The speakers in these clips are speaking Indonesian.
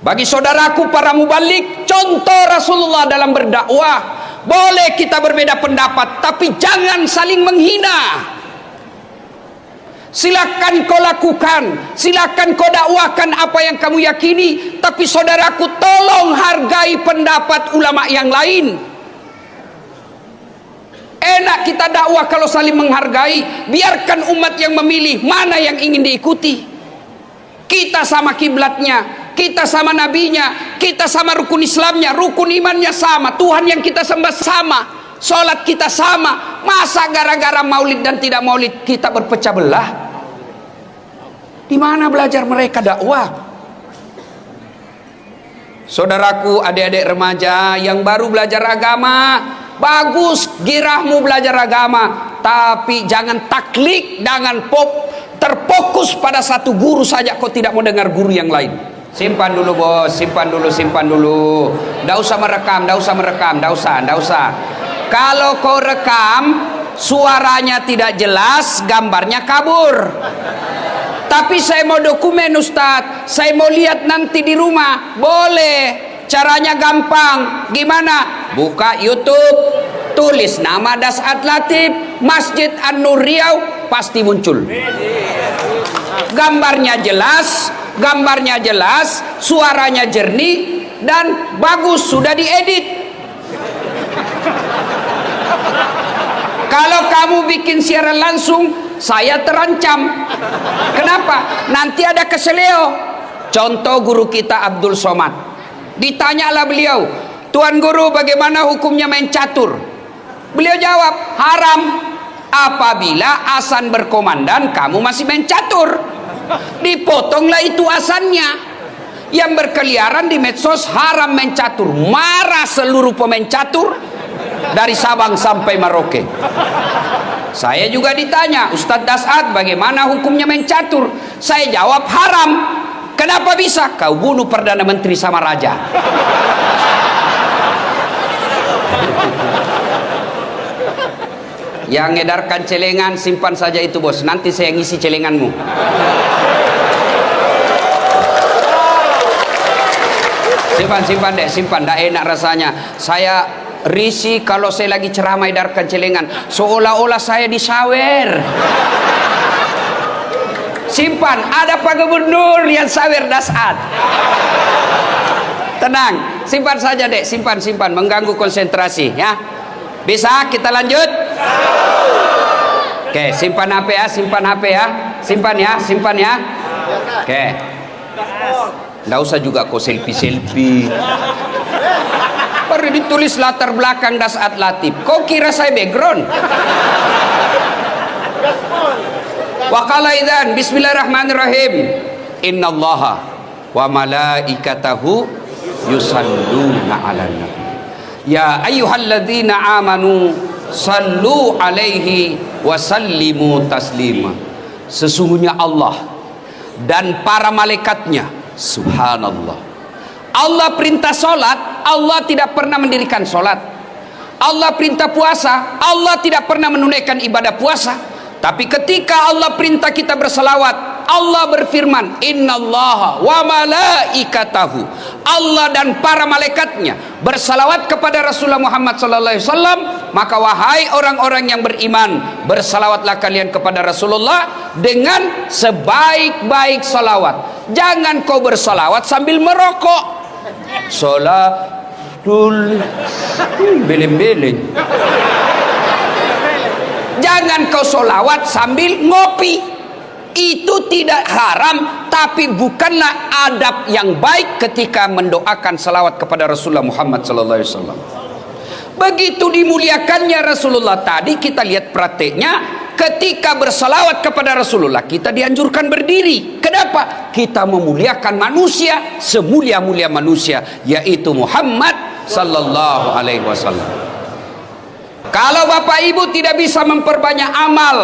Bagi saudaraku para mubalik, contoh Rasulullah dalam berdakwah. Boleh kita berbeda pendapat, tapi jangan saling menghina. Silakan kau lakukan, silakan kau dakwakan apa yang kamu yakini, tapi saudaraku tolong hargai pendapat ulama yang lain. Enak kita dakwah kalau saling menghargai. Biarkan umat yang memilih mana yang ingin diikuti. Kita sama kiblatnya, kita sama nabinya, kita sama rukun Islamnya, rukun imannya sama, Tuhan yang kita sembah sama, sholat kita sama. Masa gara-gara maulid dan tidak maulid kita berpecah belah? Di mana belajar mereka dakwah? Saudaraku, adik-adik remaja yang baru belajar agama, bagus girahmu belajar agama, tapi jangan taklid, jangan terfokus pada satu guru saja, kau tidak mau dengar guru yang lain. Simpan dulu bos, simpan dulu. Nggak usah merekam. Kalau kau rekam, suaranya tidak jelas, gambarnya kabur. Tapi saya mau dokumen Ustadz, saya mau lihat nanti di rumah. Boleh, caranya gampang. Gimana? Buka YouTube, tulis nama Dasat Latif, Masjid An-Nur Riau, pasti muncul. Gambarnya jelas, suaranya jernih dan bagus, sudah diedit. Kalau kamu bikin siaran langsung, saya terancam. Kenapa? Nanti ada keseleo. Contoh guru kita Abdul Somad. Ditanyalah beliau, Tuan Guru, bagaimana hukumnya main catur? Beliau jawab, haram. Apabila azan berkomandan kamu masih main catur, dipotonglah itu azannya. Yang berkeliaran di medsos haram main catur. Marah seluruh pemain catur dari Sabang sampai Merauke. Saya juga ditanya, Ustadz Dasat, bagaimana hukumnya main catur? Saya jawab, haram. Kenapa bisa? Kau bunuh Perdana Menteri sama Raja. Yang edarkan celengan, simpan saja itu bos, nanti saya ngisi celenganmu. Simpan deh, tidak enak rasanya. Saya risih kalau saya lagi ceramah edarkan celengan, seolah-olah saya disawer. Simpan, ada Pak Gubernur yang sawer Dasat. Tenang, simpan saja dek, simpan, mengganggu konsentrasi ya. Bisa kita lanjut? Oke, simpan HP ya, simpan ya. Oke. Nggak usah juga kau selfie. Baru ditulis latar belakang Dasat Latif. Kau kira saya background? Wa qala idzan bismillahirrahmanirrahim. Innallaha wa malaikatahu yusalluna 'alan nabi. Ya ayyuhalladzina amanu sallu alaihi wa sallimu taslima. Sesungguhnya Allah dan para malaikatnya, subhanallah. Allah perintah solat, Allah tidak pernah mendirikan solat. Allah perintah puasa, Allah tidak pernah menunaikan ibadah puasa. Tapi ketika Allah perintah kita berselawat, Allah berfirman, innallaha wa malaikatahu. Allah dan para malaikatnya bersalawat kepada Rasulullah Muhammad sallallahu alaihi wasallam. Maka wahai orang-orang yang beriman, bersalawatlah kalian kepada Rasulullah dengan sebaik-baik salawat. Jangan kau bersalawat sambil merokok. Salatul beleng-beleng. Jangan kau solawat sambil ngopi. Itu tidak haram, tapi bukanlah adab yang baik ketika mendoakan salawat kepada Rasulullah Muhammad sallallahu alaihi wasallam. Begitu dimuliakannya Rasulullah tadi, kita lihat prakteknya. Ketika bersalawat kepada Rasulullah, kita dianjurkan berdiri. Kenapa? Kita memuliakan manusia semulia-mulia manusia, yaitu Muhammad sallallahu alaihi wasallam. Kalau bapak ibu tidak bisa memperbanyak amal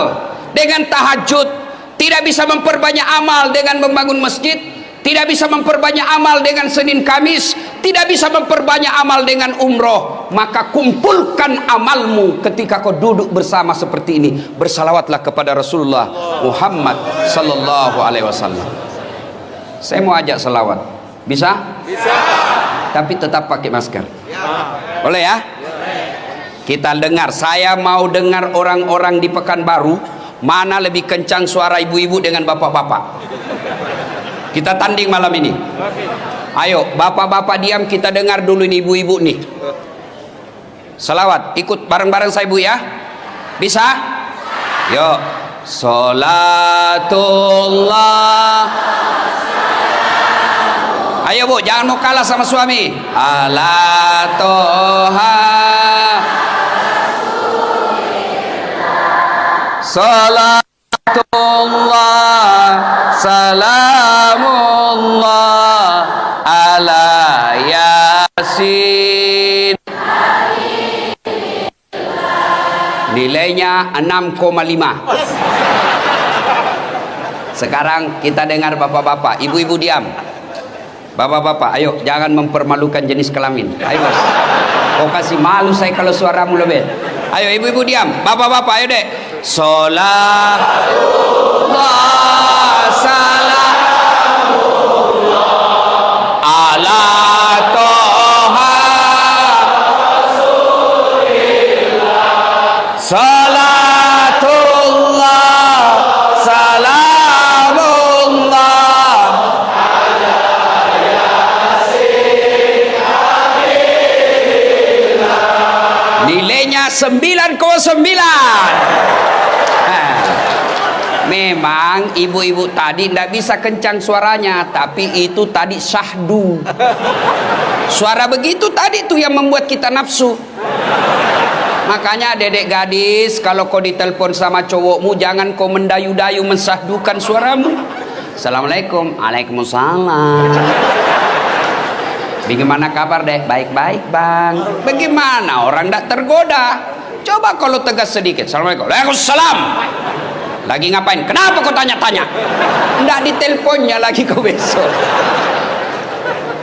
dengan tahajud, tidak bisa memperbanyak amal dengan membangun masjid, tidak bisa memperbanyak amal dengan Senin Kamis, tidak bisa memperbanyak amal dengan umroh, maka kumpulkan amalmu ketika kau duduk bersama seperti ini. Bersalawatlah kepada Rasulullah Muhammad sallallahu alaihi wasallam. Saya mau ajak salawat. Bisa? Bisa. Tapi tetap pakai masker. Boleh ya? Kita dengar, saya mau dengar orang-orang di Pekanbaru mana lebih kencang suara ibu-ibu dengan bapak-bapak. Kita tanding malam ini. Ayo, bapak-bapak diam, kita dengar dulu ini ibu-ibu nih. Salawat, ikut bareng-bareng saya Bu ya. Bisa? Yuk. Salatullah. Ayo Bu, jangan mau kalah sama suami. Ala toha. Salatullah, salamullah ala yasin. Nilainya 6,5. Sekarang kita dengar bapak-bapak, ibu-ibu diam. Bapak-bapak, ayo jangan mempermalukan jenis kelamin. Ayo Mas. Kau kasih malu saya kalau suaramu lebih. Ayo ibu-ibu diam. Bapak-bapak, ayo dek. Salatullah, salamullah ala toha. Salatullah, salamullah ala yasin. Nilainya 9,9. Memang ibu-ibu tadi tidak bisa kencang suaranya, tapi itu tadi syahdu. Suara begitu tadi tuh yang membuat kita nafsu. Makanya dedek gadis, kalau kau ditelepon sama cowokmu, jangan kau mendayu-dayu mensahdukan suaramu. Assalamualaikum. Waalaikumsalam. Bagaimana kabar dek? Baik-baik bang. Bagaimana orang tidak tergoda? Coba kalau tegas sedikit. Assalamualaikum. Waalaikumsalam. Lagi ngapain? Kenapa kau tanya-tanya? Nggak diteleponnya lagi kau besok.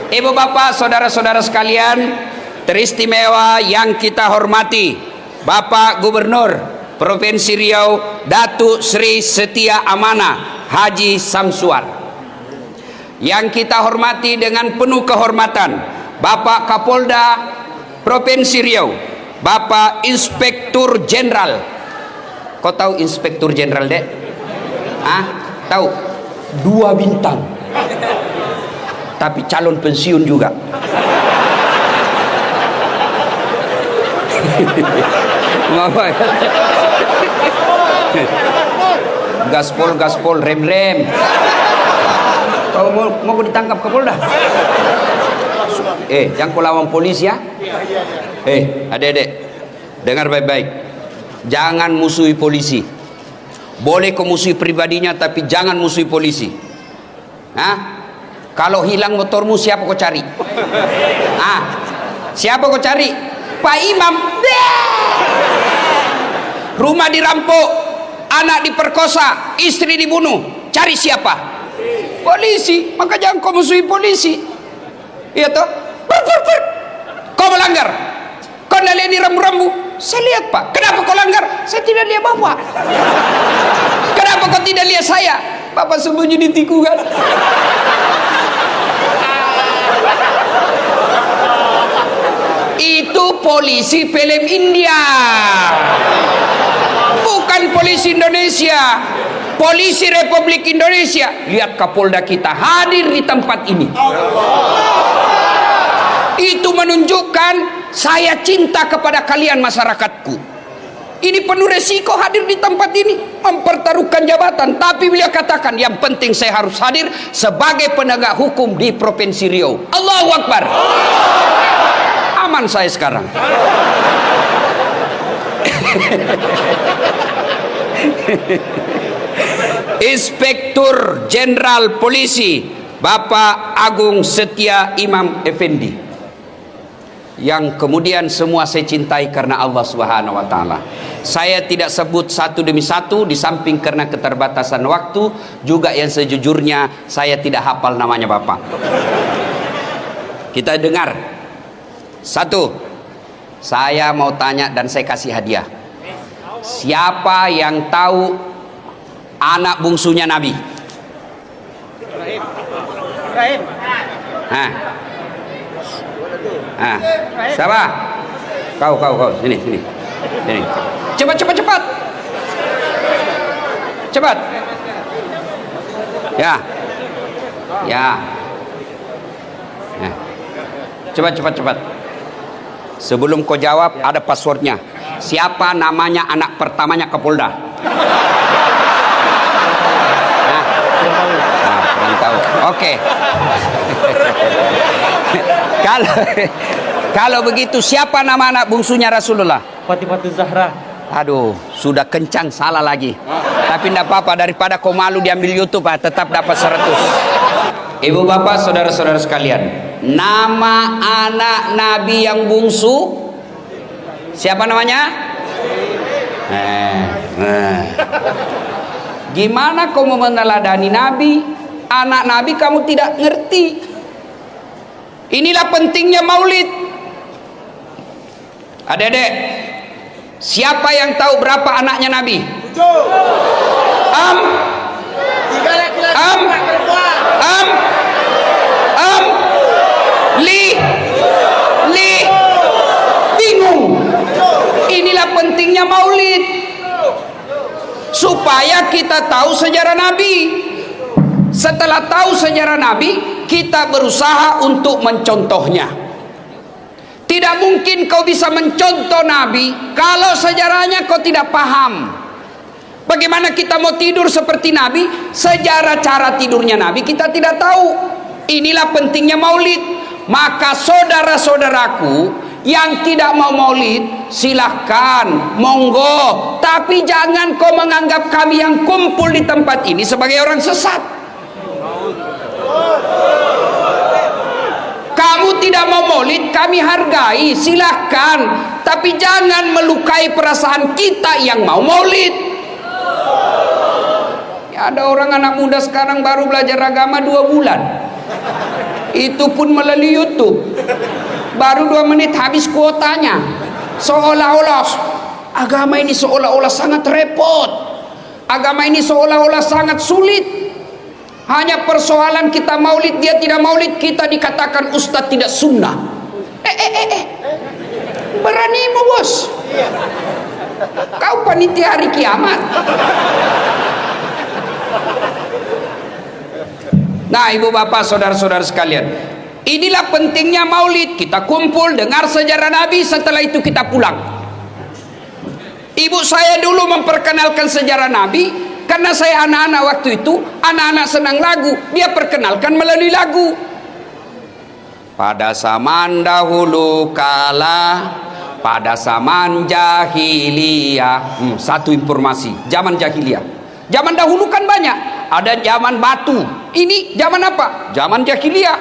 Ibu bapak, saudara-saudara sekalian, teristimewa yang kita hormati, Bapak Gubernur Provinsi Riau, Datuk Sri Setia Amanah Haji Samsuar. Yang kita hormati dengan penuh kehormatan, Bapak Kapolda Provinsi Riau, Bapak Inspektur Jenderal. Kau tahu Inspektur Jenderal dek? Tahu? 2 bintang. Tapi calon pensiun juga. Gaspol, rem. Kau mau ditangkap Kapolda? Jangan kau lawan polisi ya. Adik-adik, dengar baik-baik. Jangan musuhi polisi. Boleh kau musuhi pribadinya, tapi jangan musuhi polisi. Kalau hilang motormu, siapa kau cari? Siapa kau cari? Pak Imam. Rumah dirampok, anak diperkosa, istri dibunuh. Cari siapa? Polisi. Maka jangan kau musuhi polisi. Iya toh? Kau melanggar. Kau tidak lihat di rambu-rambu? Saya lihat pak. Kenapa kau langgar? Saya tidak lihat bapak. Kenapa kau tidak lihat saya? Bapak sembunyi di tikungan. Itu polisi film India, bukan polisi Indonesia. Polisi Republik Indonesia. Lihat Kapolda kita hadir di tempat ini. Itu menunjukkan saya cinta kepada kalian masyarakatku. Ini penuh resiko hadir di tempat ini, mempertaruhkan jabatan. Tapi beliau katakan yang penting saya harus hadir sebagai penegak hukum di Provinsi Riau. Allahu Akbar. Aman saya sekarang. Inspektur Jenderal Polisi Bapak Agung Setia Imam Effendi, yang kemudian semua saya cintai karena Allah Subhanahu wa taala. Saya tidak sebut satu demi satu, di samping karena keterbatasan waktu, juga yang sejujurnya saya tidak hafal namanya Bapak. Kita dengar. Satu, saya mau tanya dan saya kasih hadiah. Siapa yang tahu anak bungsunya Nabi? Ibrahim. Nah, siapa? Kau. Sini. Cepat. Cepat. Ya. Cepat. Sebelum kau jawab, ada passwordnya. Siapa namanya anak pertamanya Kapolda? Kurang tahu. Oke. Kalau begitu, siapa nama anak bungsunya Rasulullah? Fatimah Zahra. Aduh, sudah kencang, salah lagi. Tapi tidak apa-apa, daripada kau malu diambil YouTube, tetap dapat 100. Ibu bapak, saudara-saudara sekalian, nama anak Nabi yang bungsu, siapa namanya? Gimana kau mau meneladani Nabi? Anak Nabi kamu tidak ngerti. Inilah pentingnya maulid. Adik-adik, siapa yang tahu berapa anaknya Nabi? 7. 3 laki-laki, 4 perempuan. Bingung. Inilah pentingnya maulid, supaya kita tahu sejarah Nabi. Setelah tahu sejarah Nabi, kita berusaha untuk mencontohnya. Tidak mungkin kau bisa mencontoh Nabi kalau sejarahnya kau tidak paham. Bagaimana kita mau tidur seperti Nabi, sejarah cara tidurnya Nabi kita tidak tahu. Inilah pentingnya maulid. Maka saudara-saudaraku yang tidak mau maulid, silahkan, monggo. Tapi jangan kau menganggap kami yang kumpul di tempat ini sebagai orang sesat. Kamu tidak mau maulid, kami hargai, silahkan. Tapi jangan melukai perasaan kita yang mau maulid. Ya, ada orang anak muda sekarang baru belajar agama 2 bulan. Itu pun melalui YouTube. Baru 2 menit habis kuotanya. Seolah-olah agama ini seolah-olah sangat repot. Agama ini seolah-olah sangat sulit. Hanya persoalan kita maulid, dia tidak maulid, kita dikatakan ustadz tidak sunnah. Beranimu bos. Kau panitia hari kiamat. Nah, ibu bapak, saudara-saudara sekalian, inilah pentingnya maulid. Kita kumpul, dengar sejarah Nabi, setelah itu kita pulang. Ibu saya dulu memperkenalkan sejarah Nabi. Karena saya anak-anak waktu itu, anak-anak senang lagu, dia perkenalkan melalui lagu. Pada zaman dahulu kala, pada zaman jahiliyah. Satu informasi, zaman jahiliyah. Zaman dahulu kan banyak, ada zaman batu. Ini zaman apa? Zaman jahiliyah.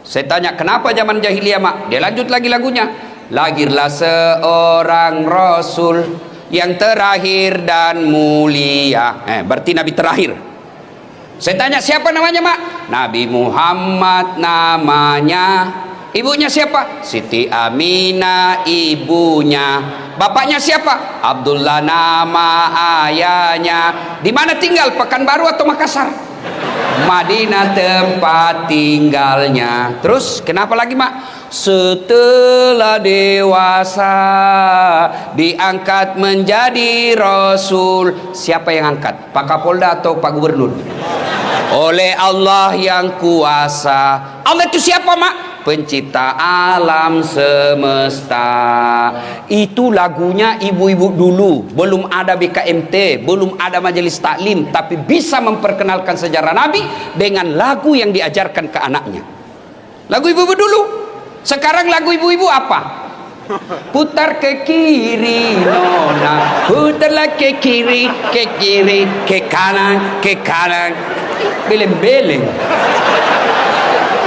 Saya tanya, kenapa zaman jahiliyah, Mak? Dia lanjut lagi lagunya. Lahirlah seorang Rasul yang terakhir dan mulia. Berarti Nabi terakhir. Saya tanya, siapa namanya, Mak? Nabi Muhammad namanya. Ibunya siapa? Siti Aminah ibunya. Bapaknya siapa? Abdullah nama ayahnya. Di mana tinggal? Pekanbaru atau Makassar? Madinah tempat tinggalnya. Terus kenapa lagi, Mak? Setelah dewasa diangkat menjadi Rasul. Siapa yang angkat? Pak Kapolda atau Pak Gubernur? Oleh Allah yang kuasa. Allah itu siapa, Mak? Pencipta alam semesta. Itu lagunya ibu-ibu dulu. Belum ada BKMT, belum ada majelis taklim, tapi bisa memperkenalkan sejarah Nabi dengan lagu yang diajarkan ke anaknya. Lagu ibu-ibu dulu. Sekarang lagu ibu-ibu apa? Putar ke kiri nona, putarlah ke kiri, ke kanan, beleng-beleng.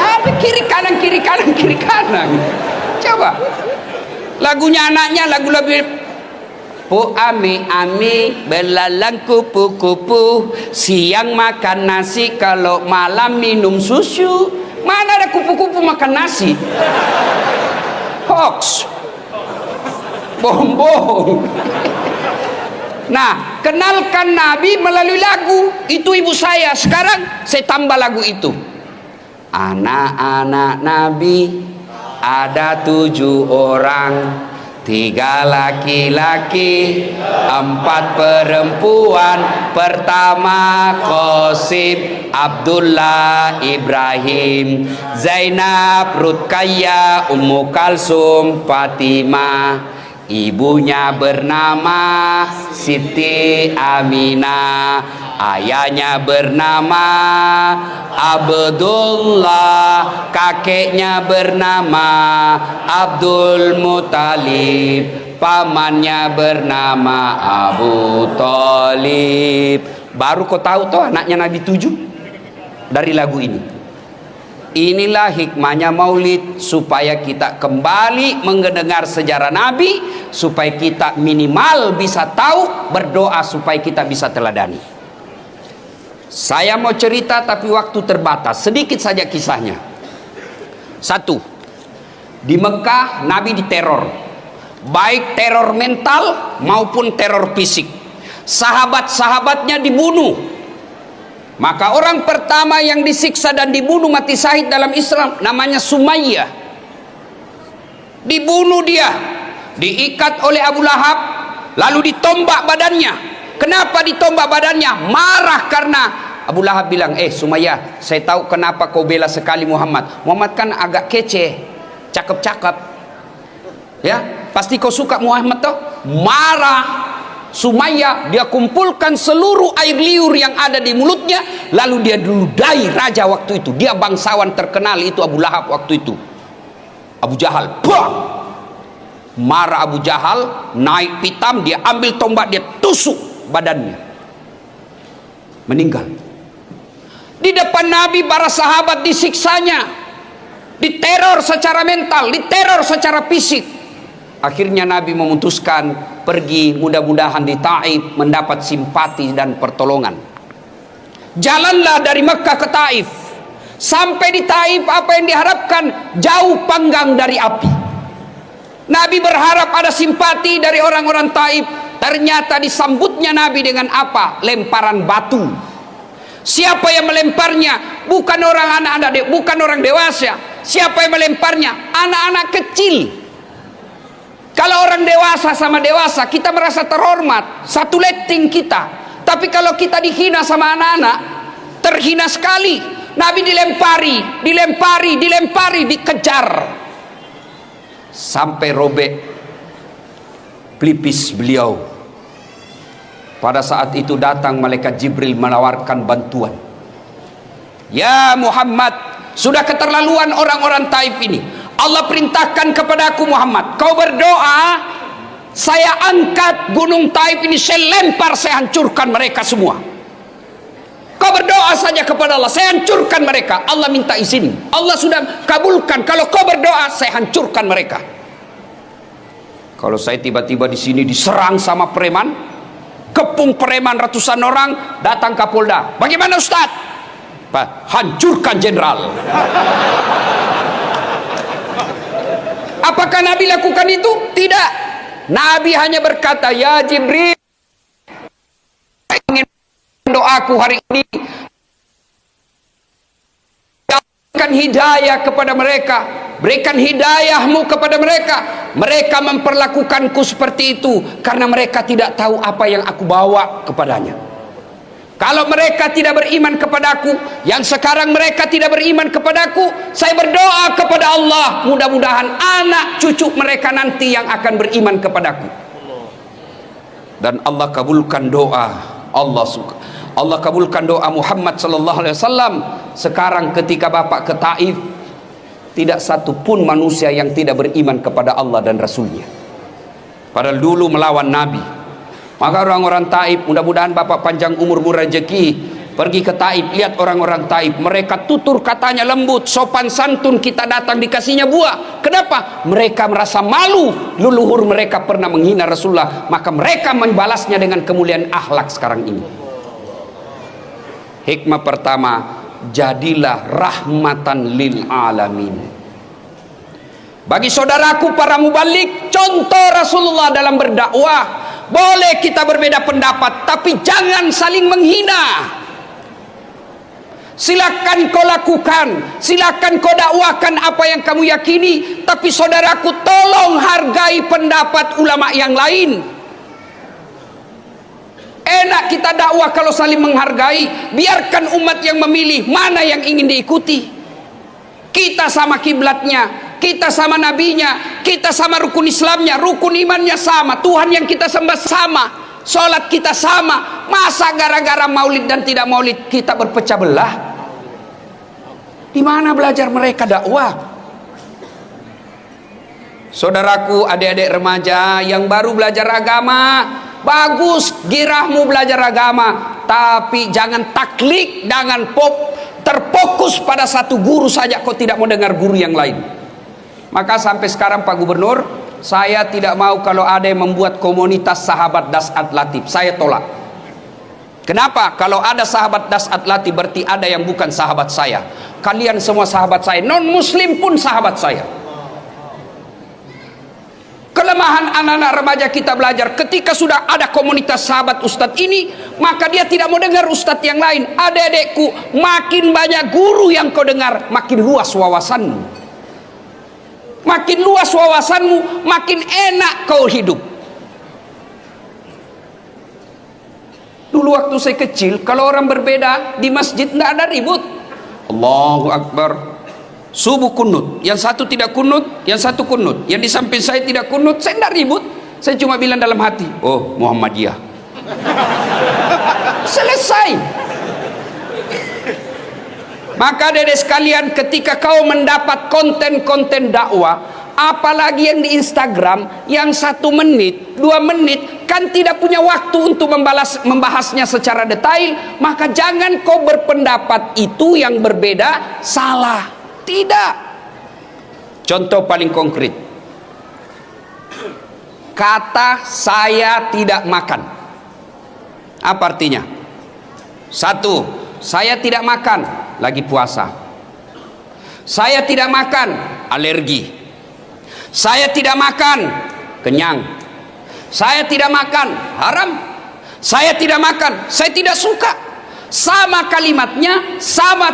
Ada kiri kanan. Coba. Lagunya anaknya lagu-lagu Po ami belalang kupu-kupu, siang makan nasi, kalau malam minum susu. Mana ada kupu-kupu makan nasi? Hoax. Bohong-bohong. Nah, kenalkan Nabi melalui lagu. Itu ibu saya. Sekarang saya tambah lagu itu. Anak-anak Nabi ada 7 orang, 3 laki-laki, 4 perempuan. Pertama Qasim, Abdullah, Ibrahim, Zainab, Ruqayyah, Ummu Kalsum, Fatimah. Ibunya bernama Siti Aminah, ayahnya bernama Abdullah, kakeknya bernama Abdul Muthalib, pamannya bernama Abu Thalib. Baru kau tahu toh anaknya Nabi 7 dari lagu ini. Inilah hikmahnya maulid, supaya kita kembali mendengar sejarah Nabi, supaya kita minimal bisa tahu, berdoa supaya kita bisa teladani. Saya mau cerita tapi waktu terbatas, sedikit saja kisahnya. 1. Di Mekah Nabi diteror, baik teror mental maupun teror fisik. Sahabat-sahabatnya dibunuh. Maka orang pertama yang disiksa dan dibunuh mati syahid dalam Islam namanya Sumayyah. Dibunuh dia, diikat oleh Abu Lahab, lalu ditombak badannya. Kenapa ditombak badannya? Marah karena Abu Lahab bilang, Sumayyah, saya tahu kenapa kau bela sekali Muhammad. Muhammad kan agak kece, cakep-cakep. Ya, pasti kau suka Muhammad toh? Marah Sumayyah, dia kumpulkan seluruh air liur yang ada di mulutnya, lalu dia diludai raja waktu itu. Dia bangsawan terkenal itu Abu Lahab waktu itu. Abu Jahal, bang! Marah Abu Jahal, naik pitam, dia ambil tombak, dia tusuk badannya. Meninggal. Di depan Nabi para sahabat disiksanya, diteror secara mental, diteror secara fisik. Akhirnya Nabi memutuskan pergi, mudah-mudahan di Taif mendapat simpati dan pertolongan. Jalanlah dari Mekah ke Taif. Sampai di Taif apa yang diharapkan? Jauh panggang dari api. Nabi berharap ada simpati dari orang-orang Taif. Ternyata disambutnya Nabi dengan apa? Lemparan batu. Siapa yang melemparnya? Bukan orang anak-anak, bukan orang dewasa. Siapa yang melemparnya? Anak-anak kecil. Kalau orang dewasa sama dewasa kita merasa terhormat, satu letting kita. Tapi kalau kita dihina sama anak-anak, terhina sekali. Nabi dilempari, dikejar sampai robek pelipis beliau. Pada saat itu datang malaikat Jibril menawarkan bantuan. Ya Muhammad, sudah keterlaluan orang-orang Taif ini. Allah perintahkan kepadaku Muhammad, kau berdoa, saya angkat gunung Taif ini, saya lempar, saya hancurkan mereka semua. Kau berdoa saja kepada Allah, saya hancurkan mereka. Allah minta izin, Allah sudah kabulkan. Kalau kau berdoa, saya hancurkan mereka. Kalau saya tiba-tiba di sini diserang sama preman, kepung preman ratusan orang, datang Kapolda, bagaimana Ustaz? Hancurkan jenderal. Apakah Nabi lakukan itu? Tidak. Nabi hanya berkata, ya Jibril, ingin doaku hari ini, berikan hidayah kepada mereka, berikan hidayahmu kepada mereka. Mereka memperlakukanku seperti itu karena mereka tidak tahu apa yang aku bawa kepadanya. Kalau mereka tidak beriman kepadaku, yang sekarang mereka tidak beriman kepadaku, saya berdoa kepada Allah, mudah-mudahan anak cucu mereka nanti yang akan beriman kepadaku. Dan Allah kabulkan doa. Allah kabulkan doa Muhammad sallallahu alaihi wasallam. Sekarang ketika Bapak ke Taif, tidak satu pun manusia yang tidak beriman kepada Allah dan Rasulnya. Padahal dulu melawan Nabi. Maka orang-orang Taif, mudah-mudahan Bapak panjang umur rezeki, pergi ke Taif, lihat orang-orang Taif, mereka tutur katanya lembut, sopan santun, kita datang dikasihnya buah. Kenapa? Mereka merasa malu, leluhur mereka pernah menghina Rasulullah, maka mereka membalasnya dengan kemuliaan akhlak sekarang ini. Hikmah pertama, jadilah rahmatan lil alamin. Bagi saudaraku para mubalik, contoh Rasulullah dalam berdakwah. Boleh kita berbeda pendapat, tapi jangan saling menghina. Silakan kau lakukan, silakan kau dakwakan apa yang kamu yakini, tapi saudaraku, tolong hargai pendapat ulama yang lain. Enak kita dakwah kalau saling menghargai. Biarkan umat yang memilih mana yang ingin diikuti. Kita sama kiblatnya, kita sama nabinya, kita sama rukun Islamnya, rukun imannya sama, Tuhan yang kita sembah sama, sholat kita sama. Masa gara-gara maulid dan tidak maulid kita berpecah belah? Di mana belajar mereka dakwah? Saudaraku, adik-adik remaja yang baru belajar agama, bagus girahmu belajar agama, tapi jangan taklid, jangan terfokus pada satu guru saja, kau tidak mau dengar guru yang lain. Maka sampai sekarang Pak Gubernur, saya tidak mau kalau ada yang membuat komunitas sahabat Dasat Latif, saya tolak. Kenapa? Kalau ada sahabat Dasat Latif berarti ada yang bukan sahabat saya. Kalian semua sahabat saya, non muslim pun sahabat saya. Kelemahan anak-anak remaja kita belajar, ketika sudah ada komunitas sahabat ustadz ini, maka dia tidak mau dengar ustadz yang lain. Adik-adikku, makin banyak guru yang kau dengar, makin luas wawasanmu. Makin luas wawasanmu, makin enak kau hidup. Dulu waktu saya kecil, kalau orang berbeda di masjid tidak ada ribut. Allahu Akbar. Subuh kunut, yang satu tidak kunut, yang satu kunut, yang di samping saya tidak kunut, saya tidak ribut. Saya cuma bilang dalam hati, oh Muhammadiyah. Selesai. Maka adik-adik sekalian, ketika kau mendapat konten-konten dakwah, apalagi yang di Instagram, yang 1 menit, 2 menit, kan tidak punya waktu untuk membahasnya secara detail, maka jangan kau berpendapat itu yang berbeda salah. Tidak. Contoh paling konkret, kata saya tidak makan, apa artinya? 1, saya tidak makan, lagi puasa. Saya tidak makan, alergi. Saya tidak makan, kenyang. Saya tidak makan, haram. Saya tidak makan, saya tidak suka. Sama kalimatnya, saya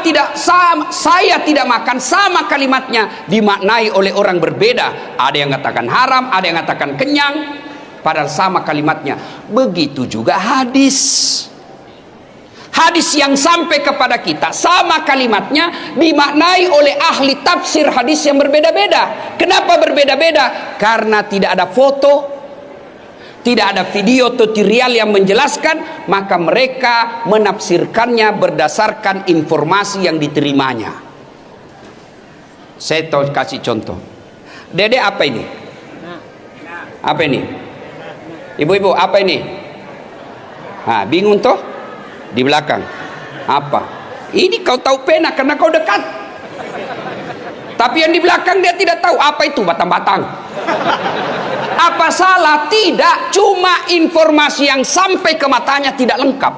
tidak makan, sama kalimatnya dimaknai oleh orang berbeda. Ada yang katakan haram, ada yang katakan kenyang, padahal sama kalimatnya. Begitu juga hadis. Hadis yang sampai kepada kita sama kalimatnya dimaknai oleh ahli tafsir hadis yang berbeda-beda. Kenapa berbeda-beda? Karena tidak ada foto, tidak ada video tutorial yang menjelaskan, maka mereka menafsirkannya berdasarkan informasi yang diterimanya. Saya tahu, kasih contoh. Dede, apa ini? Apa ini? Ibu-ibu, apa ini? Bingung toh? Di belakang. Apa? Ini kau tahu pena karena kau dekat. Tapi yang di belakang dia tidak tahu. Apa itu batang-batang? Apa salah? Tidak, cuma informasi yang sampai ke matanya tidak lengkap.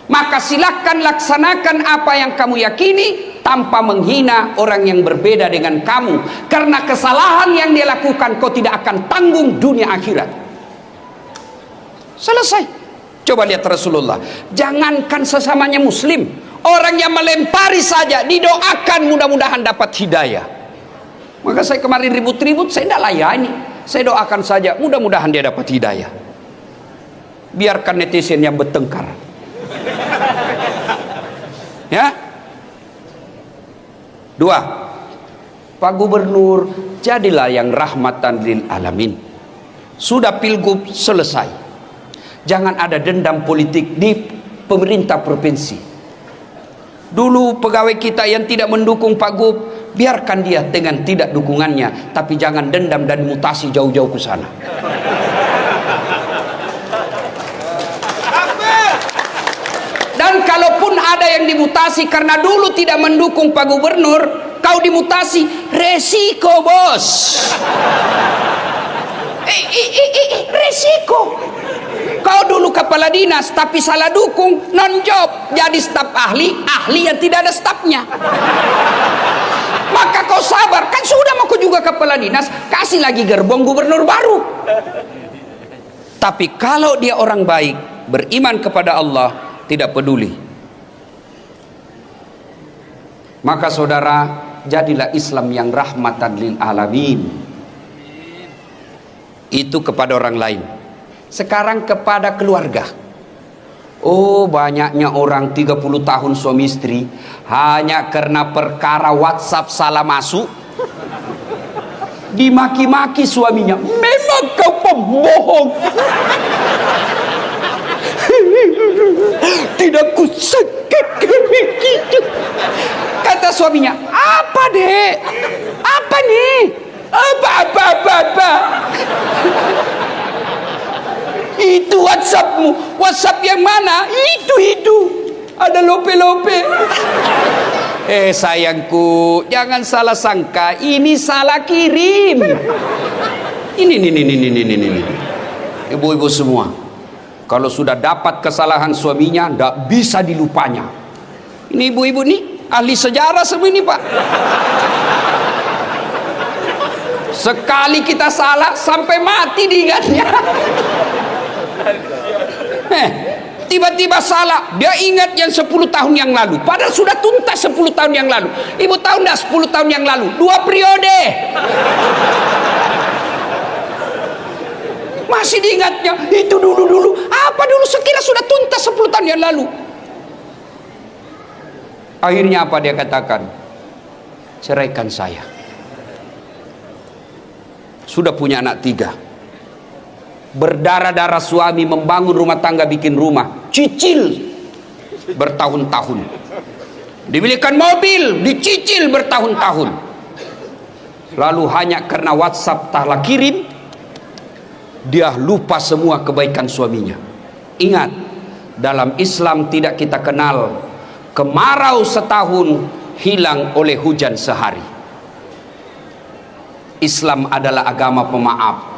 Maka silakan laksanakan apa yang kamu yakini tanpa menghina orang yang berbeda dengan kamu, karena kesalahan yang dia lakukan kau tidak akan tanggung dunia akhirat. Selesai. Coba lihat Rasulullah, jangankan sesamanya muslim, orang yang melempari saja didoakan mudah-mudahan dapat hidayah. Maka saya kemarin ribut-ribut, saya tidak layani. Saya doakan saja, mudah-mudahan dia dapat hidayah. Biarkan netizen yang bertengkar. Ya. 2, Pak Gubernur, jadilah yang rahmatan lil alamin. Sudah pilgub selesai. Jangan ada dendam politik di pemerintah provinsi. Dulu pegawai kita yang tidak mendukung Pak Gub, biarkan dia dengan tidak dukungannya, tapi jangan dendam dan mutasi jauh-jauh ke sana. Dan kalaupun ada yang dimutasi karena dulu tidak mendukung Pak Gubernur, kau dimutasi, resiko bos. Resiko. Kau dulu kepala dinas tapi salah dukung, non job, jadi staf ahli yang tidak ada stafnya. Maka kau sabar, kan sudah mau kau juga kepala dinas, kasih lagi gerbong gubernur baru. Tapi kalau dia orang baik, beriman kepada Allah, tidak peduli. Maka saudara, jadilah Islam yang rahmatan lil alamin. Itu kepada orang lain. Sekarang kepada keluarga. Oh, banyaknya orang 30 tahun suami istri hanya karena perkara WhatsApp salah masuk dimaki-maki suaminya. Memang kau pembohong. Tidak kusangka begitu. Kata suaminya, apa dek? Apa nih? Apa? Itu WhatsAppmu. WhatsApp yang mana? Itu. Ada lope-lope. Sayangku, jangan salah sangka. Ini salah kirim. Ini. Ibu-ibu semua, kalau sudah dapat kesalahan suaminya, tidak bisa dilupanya. Ini ibu-ibu nih, ahli sejarah semua ini, Pak. Sekali kita salah, sampai mati diingatnya. Tiba-tiba salah, dia ingat yang 10 tahun yang lalu, padahal sudah tuntas 10 tahun yang lalu. Ibu tahu enggak 10 tahun yang lalu? 2 periode. Masih diingatnya, itu dulu. Apa dulu, sekira sudah tuntas 10 tahun yang lalu. Akhirnya apa dia katakan? Ceraikan saya. Sudah punya anak 3. Berdarah-darah suami membangun rumah tangga, bikin rumah, cicil bertahun-tahun. Dibelikan mobil, dicicil bertahun-tahun. Lalu hanya karena WhatsApp tak kirim, dia lupa semua kebaikan suaminya. Ingat, dalam Islam tidak kita kenal kemarau setahun hilang oleh hujan sehari. Islam adalah agama pemaaf.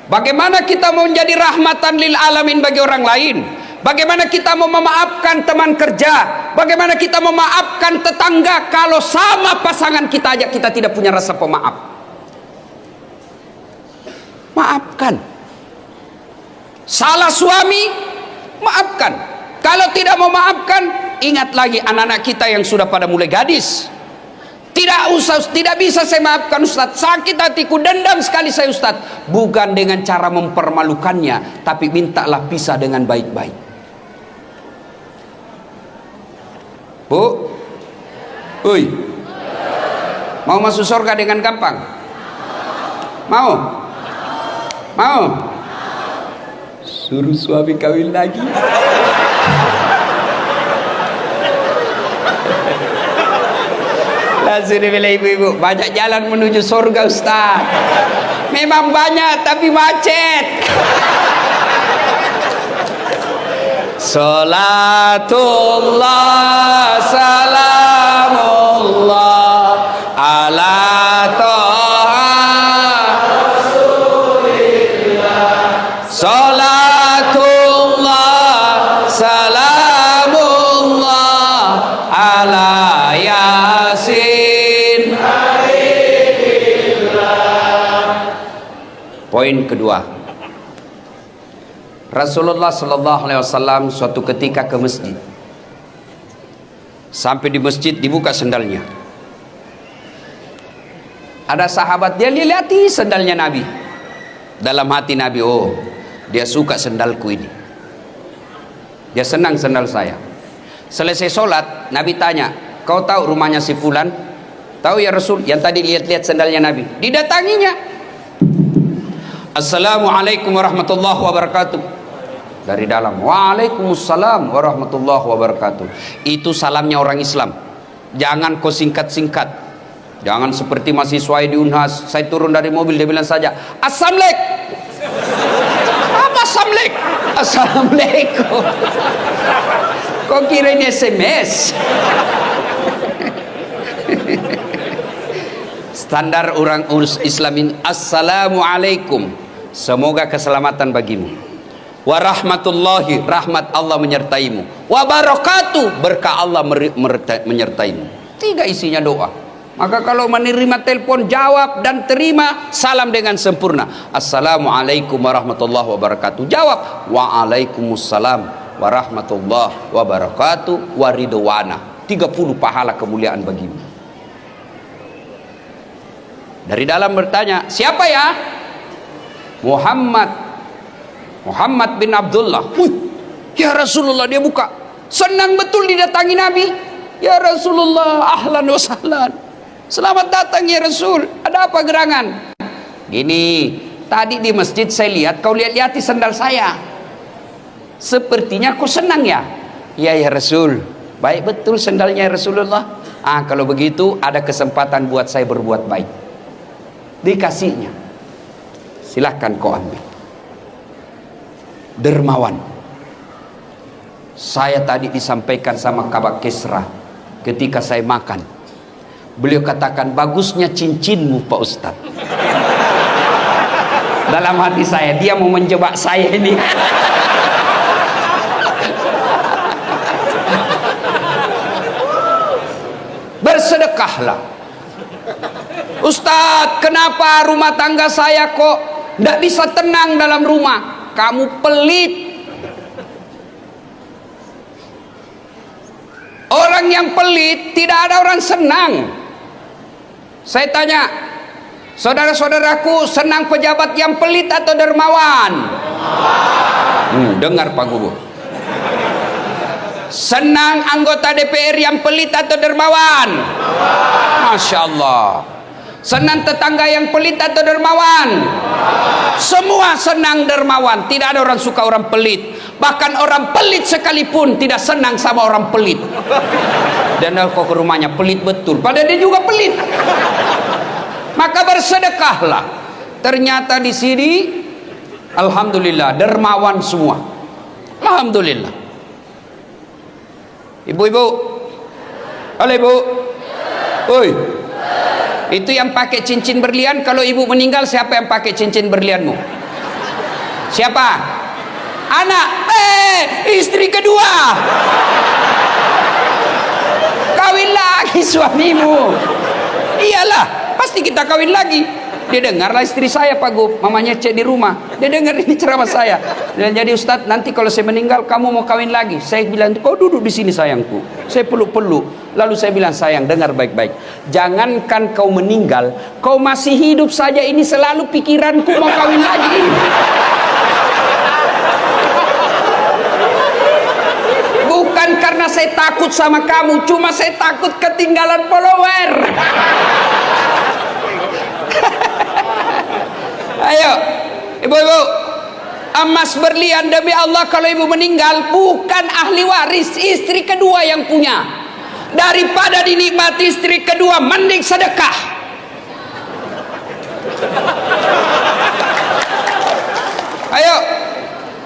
Bagaimana kita mau menjadi rahmatan lil alamin bagi orang lain? Bagaimana kita mau memaafkan teman kerja? Bagaimana kita mau memaafkan tetangga kalau sama pasangan kita aja kita tidak punya rasa pemaaf? Maafkan. Salah suami, maafkan. Kalau tidak mau maafkan, ingat lagi anak-anak kita yang sudah pada mulai gadis. Tidak bisa saya maafkan Ustaz, sakit hatiku, dendam sekali saya Ustaz. Bukan dengan cara mempermalukannya, tapi mintalah pisah dengan baik-baik. Bu, Uy, mau masuk surga dengan gampang? Mau? Suruh suami kawin lagi. Langsung dibilang ibu-ibu, banyak jalan menuju surga Ustaz. Memang banyak, tapi macet. Salatullah salamullah ala toha Rasulillah. Salatullah salamullah ala yasin. Poin kedua, Rasulullah Sallallahu Alaihi Wasallam suatu ketika ke masjid. Sampai di masjid dibuka sendalnya. Ada sahabat, dia lihati sendalnya Nabi. Dalam hati Nabi, oh dia suka sendalku ini, dia senang sendal saya. Selesai sholat, Nabi tanya, kau tahu rumahnya si fulan? Tahu ya Rasul, yang tadi lihat-lihat sendalnya Nabi. Didatanginya, Assalamualaikum warahmatullahi wabarakatuh. Dari dalam, Waalaikumsalam warahmatullahi wabarakatuh. Itu salamnya orang Islam. Jangan kau singkat-singkat. Jangan seperti mahasiswa di Unhas, saya turun dari mobil, dia bilang saja Assalamualaikum. Apa Assalamualaikum? Assalamualaikum. Kau kira ini SMS? Standar orang Islam ini, Assalamualaikum, semoga keselamatan bagimu. Warahmatullahi, rahmat Allah menyertaimu. Wabarakatuh, berkah Allah menyertaimu. 3 isinya doa. Maka kalau menerima telepon, jawab dan terima salam dengan sempurna. Assalamualaikum warahmatullahi wabarakatuh. Jawab, Waalaikumsalam warahmatullahi wabarakatuh waridwana. 30 pahala kemuliaan bagimu. Dari dalam bertanya, siapa ya? Muhammad bin Abdullah. Ya Rasulullah, dia buka. Senang betul didatangi Nabi. Ya Rasulullah, ahlan wa sahlan. Selamat datang ya Rasul. Ada apa gerangan? Gini, tadi di masjid saya lihat kau lihat-lihati sandal saya. Sepertinya kau senang ya? Ya Rasul. Baik betul sandalnya ya Rasulullah. Kalau begitu ada kesempatan buat saya berbuat baik. Dikasihnya. Silahkan kau ambil. Dermawan. Saya tadi disampaikan sama Kabak Kisra ketika saya makan. Beliau katakan, bagusnya cincinmu Pak Ustadz. Dalam hati saya, dia mau menjebak saya ini. Bersedekahlah. Ustadz, kenapa rumah tangga saya kok tidak bisa tenang dalam rumah? Kamu pelit. Orang yang pelit tidak ada orang senang. Saya tanya, saudara-saudaraku, senang pejabat yang pelit atau dermawan? Dengar Pak Gubernur. Senang anggota DPR yang pelit atau dermawan? Masya Allah. Senang tetangga yang pelit atau dermawan? Semua senang dermawan. Tidak ada orang suka orang pelit. Bahkan orang pelit sekalipun tidak senang sama orang pelit. Dan kau ke rumahnya pelit betul, padahal dia juga pelit. Maka bersedekahlah. Ternyata di sini alhamdulillah dermawan semua. Alhamdulillah. Ibu-ibu, halo ibu. Oi, itu yang pakai cincin berlian, kalau ibu meninggal siapa yang pakai cincin berlianmu? Siapa? Anak. Istri kedua. Kawin lagi suamimu. Iyalah, pasti kita kawin lagi. Dia dengarlah istri saya Pak Gub, mamanya cek di rumah. Dia dengar ini ceramah saya. Dan jadi Ustadz, nanti kalau saya meninggal kamu mau kawin lagi. Saya bilang, kau duduk di sini sayangku. Saya peluk-peluk. Lalu saya bilang, sayang dengar baik-baik. Jangankan kau meninggal, kau masih hidup saja ini selalu pikiranku mau kawin lagi. Bukan karena saya takut sama kamu, cuma saya takut ketinggalan follower. Ayo, ibu-ibu, emas berlian demi Allah, kalau ibu meninggal bukan ahli waris, istri kedua yang punya. Daripada dinikmati istri kedua, mending sedekah. Ayo,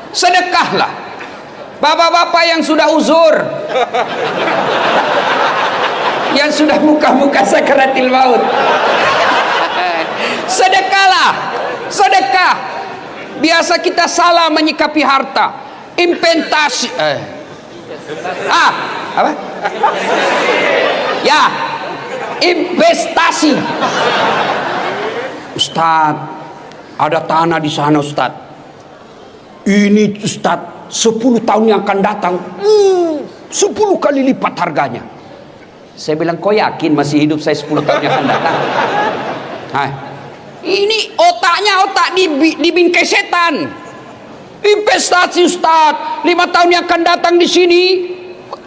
sedekahlah. Bapak-bapak yang sudah uzur, yang sudah muka-muka sakaratil maut, sedekahlah. Sedekah. Biasa kita salah menyikapi harta. Investasi. Apa? Ya, investasi. Ustadz, ada tanah di sana Ustadz. Ini Ustadz, 10 tahun yang akan datang 10 kali lipat harganya. Saya bilang, kau yakin masih hidup saya 10 tahun yang akan datang? Ini otaknya otak dibingkai setan. Investasi Ustadz, 5 tahun yang akan datang di sini,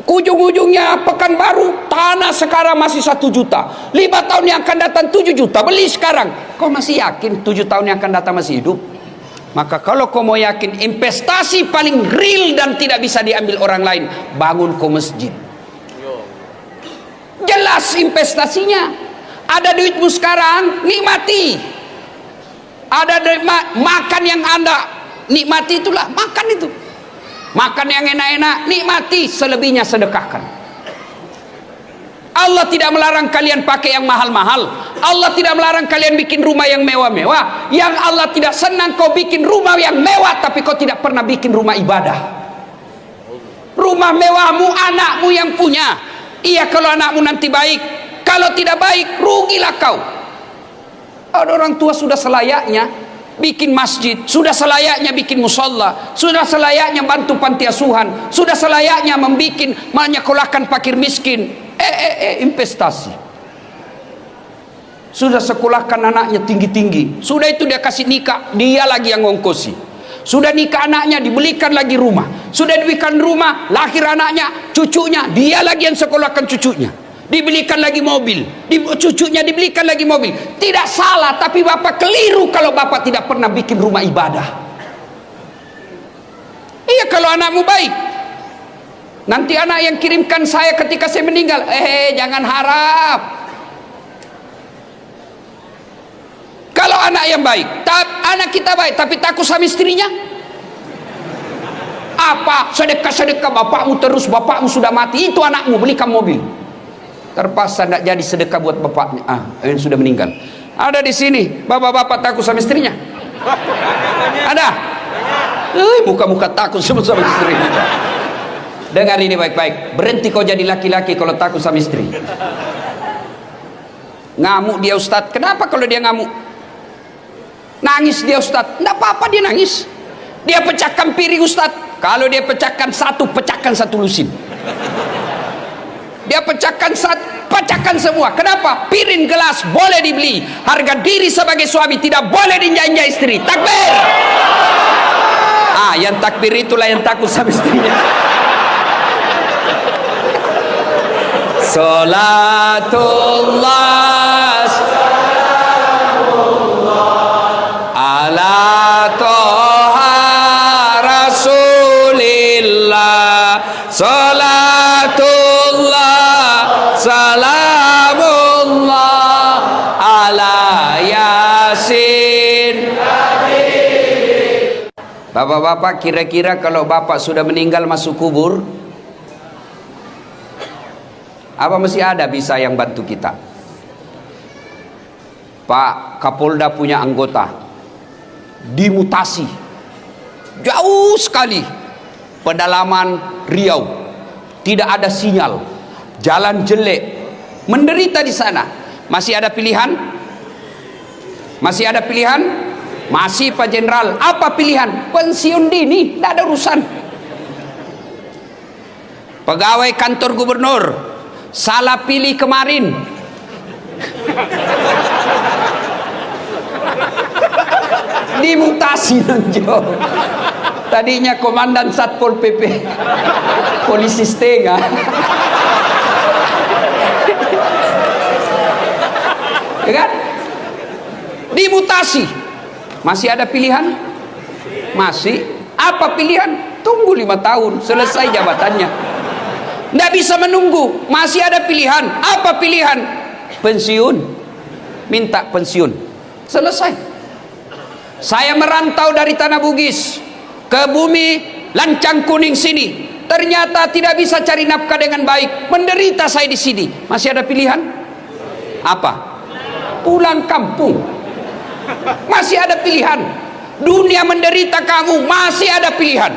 ujung-ujungnya Pekanbaru, tanah sekarang masih 1 juta. 5 tahun yang akan datang 7 juta. Beli sekarang. Kau masih yakin 7 tahun yang akan datang masih hidup? Maka kalau kau mau yakin investasi paling real dan tidak bisa diambil orang lain, bangun kau masjid. Jelas investasinya. Ada duitmu sekarang, nikmati. Ada makan yang Anda nikmati, itulah makan itu. Makan yang enak-enak, nikmati. Selebihnya sedekahkan. Allah tidak melarang kalian pakai yang mahal-mahal. Allah tidak melarang kalian bikin rumah yang mewah-mewah. Yang Allah tidak senang kau bikin rumah yang mewah tapi kau tidak pernah bikin rumah ibadah. Rumah mewahmu anakmu yang punya. Iya kalau anakmu nanti baik. Kalau tidak baik, rugilah kau. Ada orang tua sudah selayaknya bikin masjid, sudah selayaknya bikin musalla, sudah selayaknya bantu panti asuhan, sudah selayaknya menyekolahkan fakir miskin. investasi. Sudah sekolahkan anaknya tinggi-tinggi, sudah itu dia kasih nikah, dia lagi yang ngongkosi. Sudah nikah anaknya, dibelikan lagi rumah. Sudah dibelikan rumah, lahir anaknya, cucunya, dia lagi yang sekolahkan cucunya. Dibelikan lagi mobil, cucunya dibelikan lagi mobil. Tidak salah, tapi bapak keliru kalau bapak tidak pernah bikin rumah ibadah. Iya, kalau anakmu baik, nanti anak yang kirimkan saya ketika saya meninggal, jangan harap. Kalau anak yang baik, anak kita baik, tapi takut sama istrinya. Apa? Sedekah bapakmu terus, bapakmu sudah mati, itu anakmu belikan mobil. Terpaksa tidak jadi sedekah buat bapaknya, yang sudah meninggal. Ada di sini, bapak-bapak takut sama istrinya? Ada? Muka-muka takut sama istrinya. Dengar ini baik-baik, berhenti kau jadi laki-laki kalau takut sama istri. Ngamuk dia Ustadz, kenapa kalau dia ngamuk? Nangis dia Ustadz, enggak apa-apa dia nangis. Dia pecahkan piring Ustadz, kalau dia pecahkan satu lusin. Dia pecahkan semua. Kenapa? Piring, gelas boleh dibeli, harga diri sebagai suami tidak boleh diinjak-injak istri. Takbir. Yang takbir itulah yang takut sama istrinya. Salatullah ala toha rasulillah, salatullah salamullah ala yasin. Bapak-bapak, kira-kira kalau bapak sudah meninggal masuk kubur, apa masih ada bisa yang bantu kita? Pak Kapolda punya anggota dimutasi jauh sekali, pedalaman Riau, tidak ada sinyal, jalan jelek, menderita di sana. Masih ada pilihan? Masih ada pilihan? Masih Pak Jenderal. Apa pilihan? Pensiun dini, tidak ada urusan. Pegawai kantor gubernur salah pilih kemarin, dimutasi nonjol. Tadinya komandan Satpol PP, polisi setengah. Ya kan? Dimutasi. Masih ada pilihan? Masih. Apa pilihan? Tunggu 5 tahun selesai jabatannya. Tidak bisa menunggu. Masih ada pilihan. Apa pilihan? Pensiun. Minta pensiun. Selesai. Saya merantau dari Tanah Bugis ke bumi Lancang Kuning sini, ternyata tidak bisa cari nafkah dengan baik, menderita saya di sini. Masih ada pilihan? Apa? Pulang kampung. Masih ada pilihan. Dunia menderita kamu, masih ada pilihan.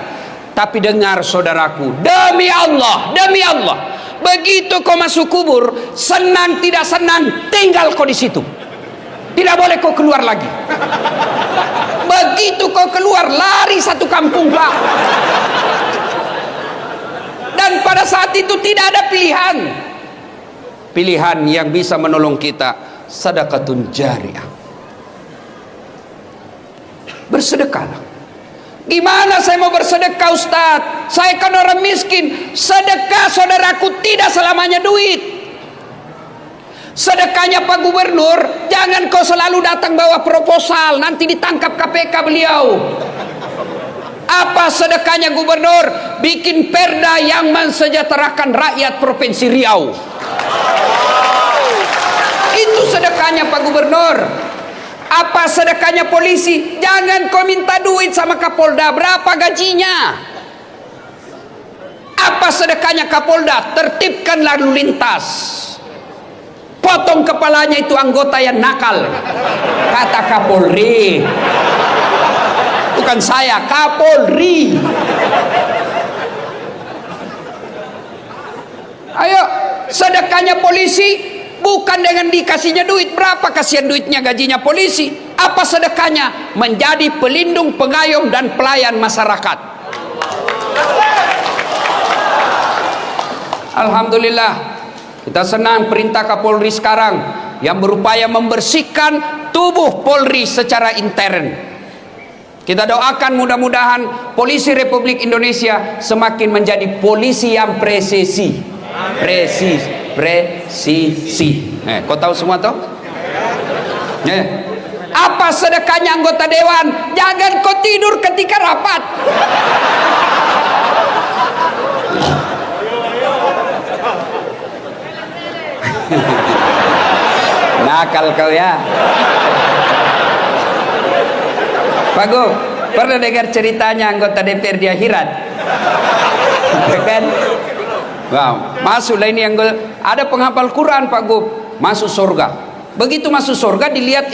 Tapi dengar saudaraku, demi Allah, begitu kau masuk kubur, senang tidak senang, tinggal kau di situ. Tidak boleh kau keluar lagi. Begitu kau keluar, lari satu kampung Pak. Dan pada saat itu tidak ada pilihan. Pilihan yang bisa menolong kita, sedekatun jariyah. Bersedekahlah. Gimana saya mau bersedekah Ustaz? Saya kan orang miskin. Sedekah saudaraku tidak selamanya duit. Sedekahnya Pak Gubernur, jangan kau selalu datang bawa proposal, nanti ditangkap KPK beliau. Apa sedekahnya Gubernur? Bikin perda yang mensejahterakan rakyat Provinsi Riau. Itu sedekahnya Pak Gubernur. Apa sedekahnya polisi? Jangan kau minta duit sama Kapolda, berapa gajinya? Apa sedekahnya Kapolda? Tertibkan lalu lintas, potong kepalanya itu anggota yang nakal, kata Kapolri, bukan saya, Kapolri. Ayo, sedekahnya polisi bukan dengan dikasihnya duit. Berapa kasihan duitnya gajinya polisi? Apa sedekahnya? Menjadi pelindung, pengayom dan pelayan masyarakat. Alhamdulillah, Kita senang perintah Kapolri sekarang yang berupaya membersihkan tubuh Polri secara intern. Kita doakan mudah-mudahan polisi Republik Indonesia semakin menjadi polisi yang presisi. Presisi. Kau tahu semua toh? Apa sedekahnya anggota dewan? Jangan kau tidur ketika rapat. Nakal kau ya. Pak Gu, pernah dengar ceritanya anggota DPR di akhirat? Kan? Wow, masuklah ini anggota, ada penghafal Quran Pak Gu, masuk surga. Begitu masuk surga dilihat,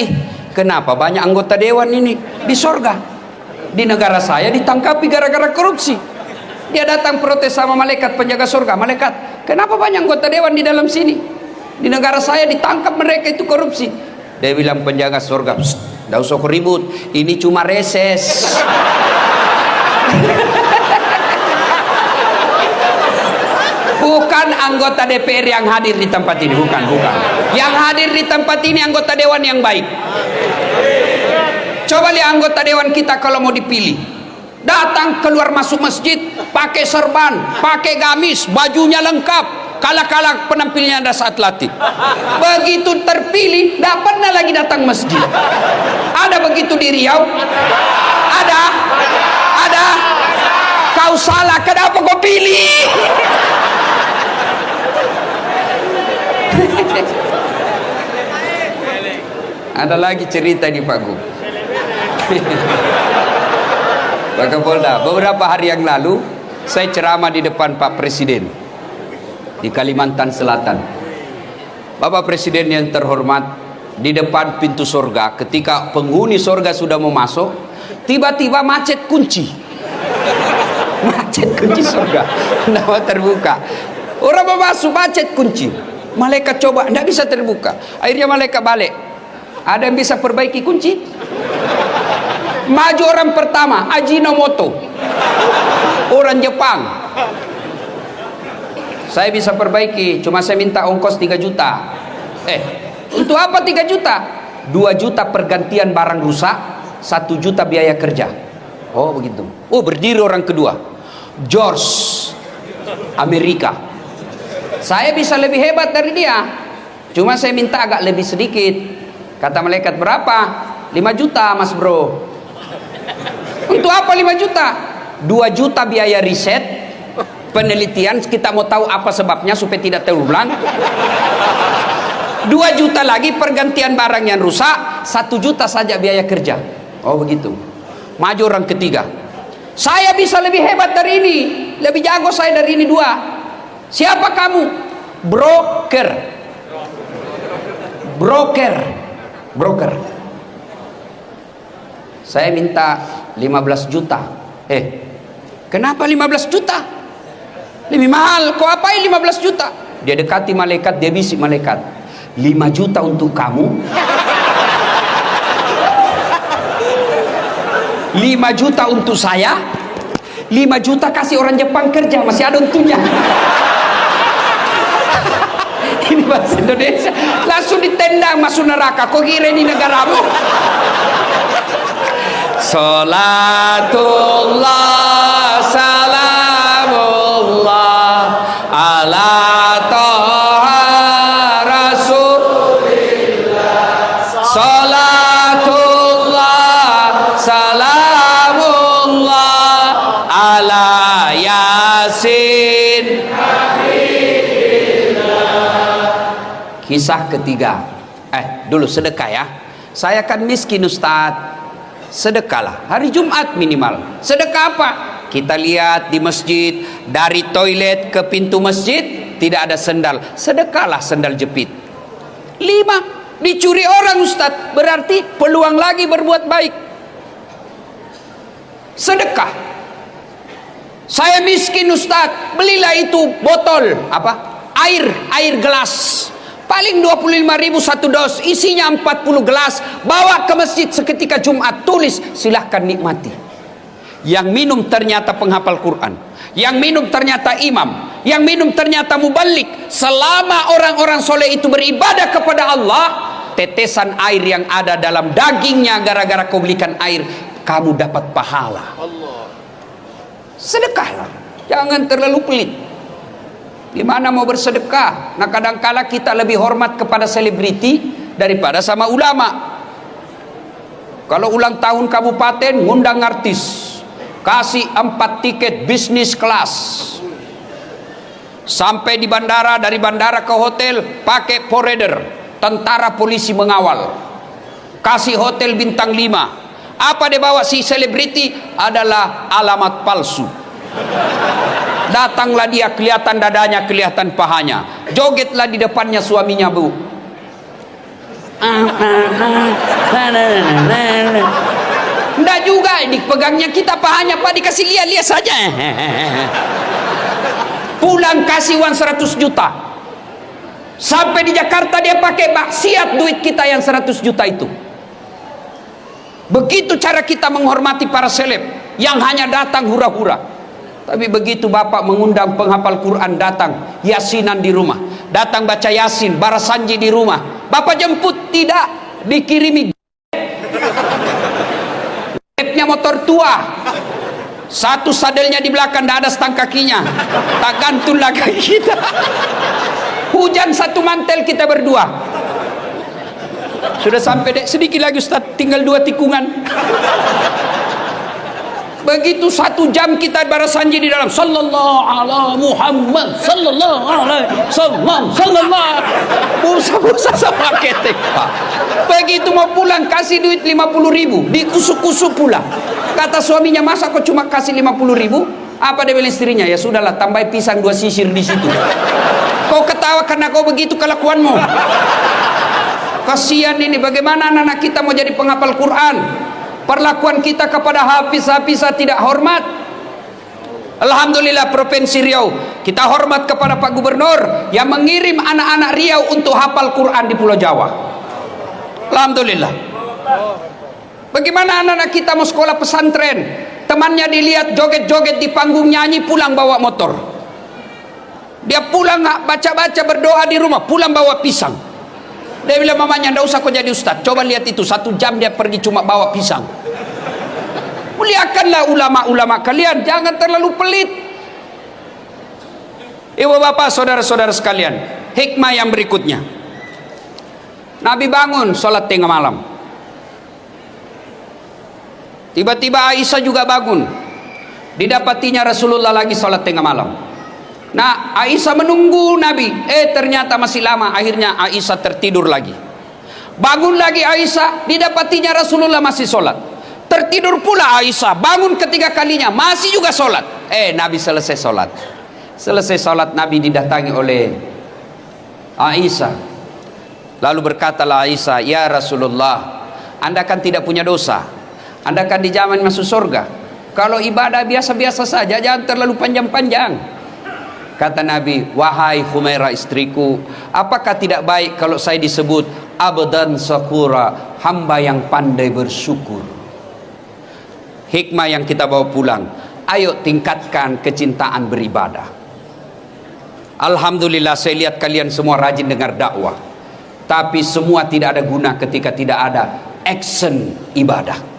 kenapa banyak anggota dewan ini di surga? Di negara saya ditangkapi gara-gara korupsi. Dia datang protes sama malaikat penjaga surga. Malaikat, kenapa banyak anggota dewan di dalam sini? Di negara saya ditangkap mereka itu korupsi. Dia bilang penjaga surga, tidak usah ribut, ini cuma reses. Bukan anggota DPR yang hadir di tempat ini, bukan. Yang hadir di tempat ini anggota dewan yang baik. Coba lihat anggota dewan kita kalau mau dipilih, datang keluar masuk masjid pakai serban, pakai gamis, bajunya lengkap. Kalah-kalah penampilnya ada saat latih. Begitu terpilih, tidak pernah lagi datang masjid. Ada begitu di Riau? Ada. Kau salah, kenapa kau pilih? Ada lagi cerita di Pak Gu. Pak Kapolda, beberapa hari yang lalu saya ceramah di depan Pak Presiden di Kalimantan Selatan. Bapak Presiden yang terhormat, di depan pintu surga, ketika penghuni surga sudah mau masuk, tiba-tiba macet kunci. Macet kunci surga, tidak mau terbuka. Orang mau masuk, macet kunci. Malaikat coba, tidak bisa terbuka. Akhirnya malaikat balik. Ada yang bisa perbaiki kunci? Maju orang pertama, Ajinomoto, orang Jepang. Saya bisa perbaiki, cuma saya minta ongkos 3 juta. Untuk apa 3 juta? 2 juta pergantian barang rusak, 1 juta biaya kerja. Oh begitu. Oh, berdiri orang kedua, George, Amerika. Saya bisa lebih hebat dari dia, cuma saya minta agak lebih sedikit. Kata malaikat, berapa? 5 juta mas bro. Untuk apa 5 juta? 2 juta biaya riset, penelitian, kita mau tahu apa sebabnya supaya tidak terulang. 2 juta lagi pergantian barang yang rusak, 1 juta saja biaya kerja. Oh begitu. Maju orang ketiga, saya bisa lebih hebat dari ini, lebih jago saya dari ini 2. Siapa kamu? Broker. Saya minta 15 juta. Kenapa 15 juta? Lebih mahal. Kau apain 15 juta? Dia dekati malaikat, dia bisik malaikat, 5 juta untuk kamu, 5 juta untuk saya, 5 juta kasih orang Jepang kerja, masih ada untungnya. Ini bahasa Indonesia, langsung ditendang masuk neraka. Kau kira ini negaramu? Salatullah salamullah ala toha rasulillah. Salatullah salamullah ala yasin. Kisah ketiga. Dulu sedekah ya. Saya kan miskin Ustadz. Sedekahlah hari Jumat minimal. Sedekah apa? Kita lihat di masjid, dari toilet ke pintu masjid tidak ada sendal, sedekahlah sendal jepit. 5, dicuri orang Ustadz, berarti peluang lagi berbuat baik. Sedekah. Saya miskin Ustadz, belilah itu botol air gelas, paling 25.000 satu dos, isinya 40 gelas, bawa ke masjid seketika Jumat, tulis silahkan nikmati. Yang minum ternyata penghafal Quran, yang minum ternyata imam, Yang minum ternyata mubalik. Selama orang-orang soleh itu beribadah kepada Allah, tetesan air yang ada dalam dagingnya gara-gara kau belikan air, kamu dapat pahala. Sedekahlah, jangan terlalu pelit. Gimana mau bersedekah? Nah, kadangkala kita lebih hormat kepada selebriti daripada sama ulama. Kalau ulang tahun kabupaten, ngundang artis, kasih 4 tiket bisnis kelas. Sampai di bandara, dari bandara ke hotel pakai forerunner, tentara polisi mengawal. Kasih hotel bintang 5. Apa dia bawa si selebriti? Adalah alamat palsu. Datanglah dia, kelihatan dadanya, kelihatan pahanya. Jogetlah di depannya suaminya, Bu. Enggak juga, dipegangnya kita pahanya, Pak, dikasih lihat-lihat saja. Pulang kasih uang 100 juta. Sampai di Jakarta dia pakai maksiat duit kita yang 100 juta itu. Begitu cara kita menghormati para seleb yang hanya datang hura-hura. Tapi begitu Bapak mengundang penghafal Quran datang, yasinan di rumah, datang baca yasin, barasanji di rumah, Bapak jemput, tidak, dikirimi nya motor tua, satu sadelnya di belakang, tidak ada stang kakinya, tak gantung lah kaki kita. Hujan satu mantel kita berdua. Sudah sampai dek, sedikit lagi Ustaz, tinggal 2 tikungan. Begitu 1 jam kita barasanji di dalam, sallallahu ala Muhammad, sallallahu alaihi sallallahu. Busa-busa sama ketek, Pak. Begitu mau pulang kasih duit 50.000, dikusuk-kusuk pula. Kata suaminya, masa kok cuma kasih 50.000? Apa dia bilang istrinya? Ya sudahlah, tambah pisang 2 sisir di situ. Kau ketawa karena kau begitu kelakuanmu. Kasihan ini, bagaimana anak-anak kita mau jadi penghafal Quran? Perlakuan kita kepada hafiz-hafizah tidak hormat. Alhamdulillah Provinsi Riau, kita hormat kepada Pak Gubernur yang mengirim anak-anak Riau untuk hafal Quran di Pulau Jawa. Alhamdulillah. Bagaimana anak-anak kita mau sekolah pesantren, temannya dilihat joget-joget di panggung, nyanyi, pulang bawa motor. Dia pulang baca-baca, berdoa di rumah, pulang bawa pisang. Dia bilang mamanya, ndak usah kau jadi ustaz, coba lihat itu, 1 jam dia pergi cuma bawa pisang. Muliakanlah ulama-ulama kalian, jangan terlalu pelit. Ibu bapak saudara-saudara sekalian, hikmah yang berikutnya, Nabi bangun sholat tengah malam. Tiba-tiba Aisyah juga bangun, didapatinya Rasulullah lagi sholat tengah malam. Nah, Aisyah menunggu Nabi, ternyata masih lama. Akhirnya Aisyah tertidur lagi. Bangun lagi Aisyah, didapatinya Rasulullah masih sholat. Tertidur pula Aisyah, bangun ketiga kalinya, masih juga sholat. Nabi selesai sholat. Selesai sholat, Nabi didatangi oleh Aisyah. Lalu berkatalah Aisyah, ya Rasulullah, Anda kan tidak punya dosa, Anda kan dijamin masuk surga. Kalau ibadah biasa-biasa saja, jangan terlalu panjang-panjang. Kata Nabi, wahai Humairah istriku, apakah tidak baik kalau saya disebut abdan syakura, hamba yang pandai bersyukur? Hikmah yang kita bawa pulang, ayo tingkatkan kecintaan beribadah. Alhamdulillah saya lihat kalian semua rajin dengar dakwah, tapi semua tidak ada guna ketika tidak ada action ibadah.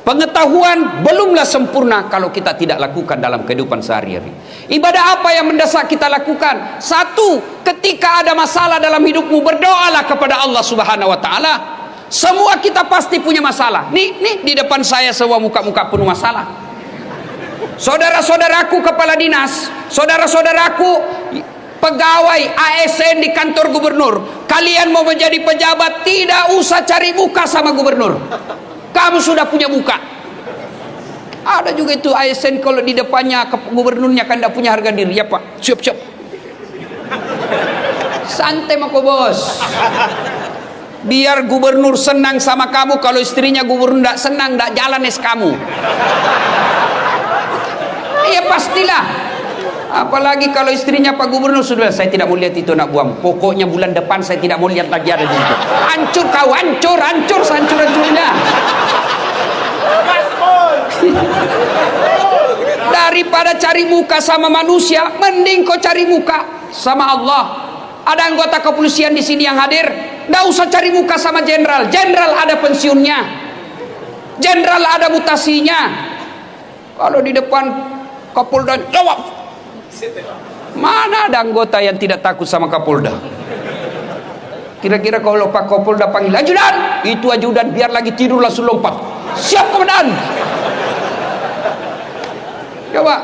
Pengetahuan belumlah sempurna kalau kita tidak lakukan dalam kehidupan sehari-hari. Ibadah apa yang mendesak kita lakukan? 1, ketika ada masalah dalam hidupmu, berdoalah kepada Allah Subhanahu wa taala. Semua kita pasti punya masalah. Nih di depan saya semua muka-muka penuh masalah. Saudara-saudaraku kepala dinas, saudara-saudaraku pegawai ASN di kantor gubernur, kalian mau menjadi pejabat, tidak usah cari muka sama gubernur. Kamu sudah punya muka. Ada juga itu ASN kalau di depannya gubernurnya kan tidak punya harga diri. Ya Pak, siap-siap. Santai mako bos. Biar gubernur senang sama kamu. Kalau istrinya gubernur tidak senang, tidak jalan es kamu. Iya pastilah. Apalagi kalau istrinya Pak Gubernur sudah, saya tidak mau lihat itu anak buang. Pokoknya bulan depan saya tidak mau lihat lagi ada di situ. Hancur kau, hancur, hancur-hancurnya. Daripada cari muka sama manusia, mending kau cari muka sama Allah. Ada anggota kepolisian di sini yang hadir, nggak usah cari muka sama jenderal. Jenderal ada pensiunnya, jenderal ada mutasinya. Kalau di depan Kapolda jawab, mana ada anggota yang tidak takut sama Kapolda? Kira-kira kalau Pak Kapolda panggil ajudan, itu ajudan biar lagi tidur langsung lompat, siap komandan. Coba,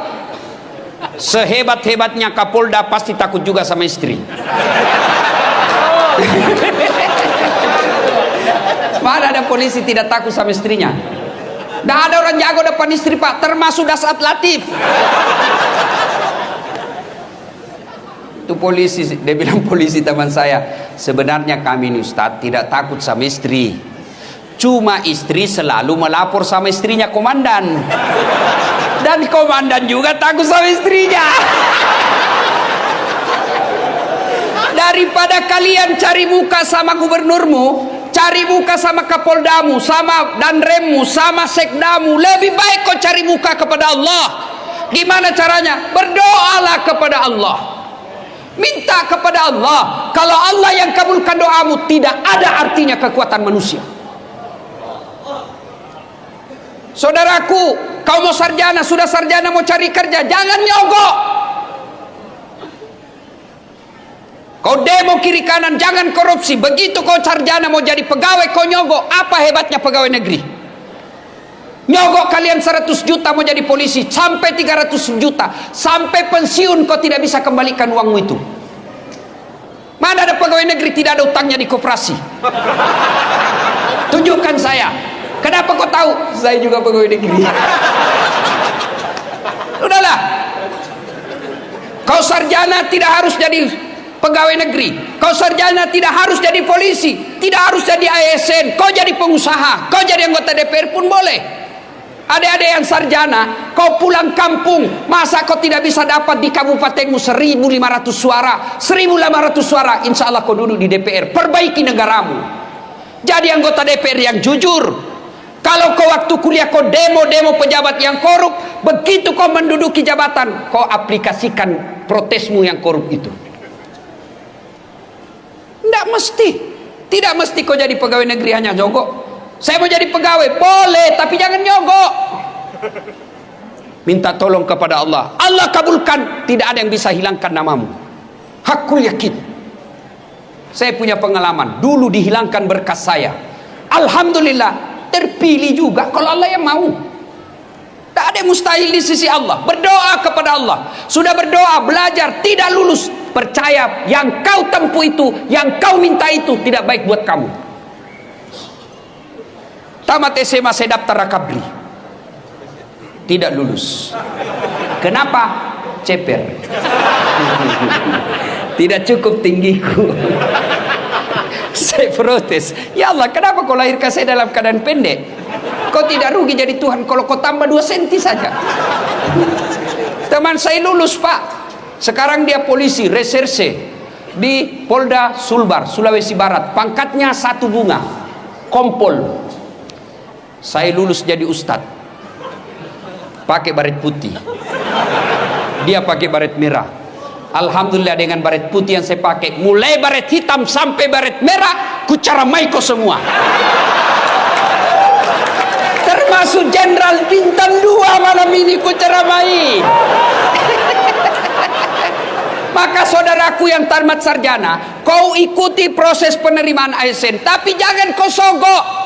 sehebat-hebatnya Kapolda pasti takut juga sama istri. Mana ada polisi tidak takut sama istrinya? Tidak ada orang jago depan istri, Pak, termasuk Dasat Latif. Itu polisi, dia bilang polisi teman saya, sebenarnya kami ini Ustadz tidak takut sama istri, cuma istri selalu melapor sama istrinya komandan, dan komandan juga takut sama istrinya. Daripada kalian cari muka sama gubernurmu, cari muka sama kapoldamu, sama danremmu, sama sekdamu, lebih baik kau cari muka kepada Allah. Gimana caranya? Berdoalah kepada Allah, minta kepada Allah. Kalau Allah yang kabulkan doamu, tidak ada artinya kekuatan manusia. Saudaraku, kau mau sarjana, sudah sarjana mau cari kerja, jangan nyogok. Kau demo kiri kanan, jangan korupsi. Begitu kau sarjana mau jadi pegawai, kau nyogok. Apa hebatnya pegawai negeri? Nyogok kalian 100 juta mau jadi polisi, sampai 300 juta, sampai pensiun kau tidak bisa kembalikan uangmu itu. Mana ada pegawai negeri tidak ada utangnya di koperasi? Tunjukkan saya. Kenapa kau tahu? Saya juga pegawai negeri. Udahlah. Kau sarjana tidak harus jadi pegawai negeri. Kau sarjana tidak harus jadi polisi, tidak harus jadi ASN. Kau jadi pengusaha, kau jadi anggota DPR pun boleh. Adik-adik yang sarjana, kau pulang kampung, masa kau tidak bisa dapat di kabupatenmu 1.500 suara? 1.500 suara, insya Allah kau duduk di DPR. Perbaiki negaramu, jadi anggota DPR yang jujur. Kalau kau waktu kuliah kau demo pejabat yang korup, begitu kau menduduki jabatan, kau aplikasikan protesmu yang korup itu. Tidak mesti kau jadi pegawai negeri hanya nyogok. Saya mau jadi pegawai, boleh, tapi jangan nyogok. Minta tolong kepada Allah, Allah kabulkan, tidak ada yang bisa hilangkan namamu. Hakul yakin. Saya punya pengalaman, dulu dihilangkan berkas saya, alhamdulillah terpilih juga kalau Allah yang mau. Tak ada yang mustahil di sisi Allah. Berdoa kepada Allah, sudah berdoa, belajar, tidak lulus, percaya yang kau tempuh itu, yang kau minta itu tidak baik buat kamu. Tamat SMA saya daftar Rakabri, tidak lulus. Kenapa? Ceper. Tidak cukup tinggiku. Saya protes, ya Allah, kenapa kau lahirkan saya dalam keadaan pendek? Kau tidak rugi jadi Tuhan kalau kau tambah 2 senti saja. Teman saya lulus, Pak. Sekarang dia polisi reserse di Polda Sulbar, Sulawesi Barat. Pangkatnya 1 bunga, kompol. Saya lulus jadi ustadz, pakai baret putih, dia pakai baret merah. Alhamdulillah dengan baret putih yang saya pakai, mulai baret hitam sampai baret merah, ku caramai kau semua. Termasuk Jenderal Bintang 2 malam ini ku caramai. Maka saudaraku yang tamat sarjana, kau ikuti proses penerimaan ASN, tapi jangan kau sogok.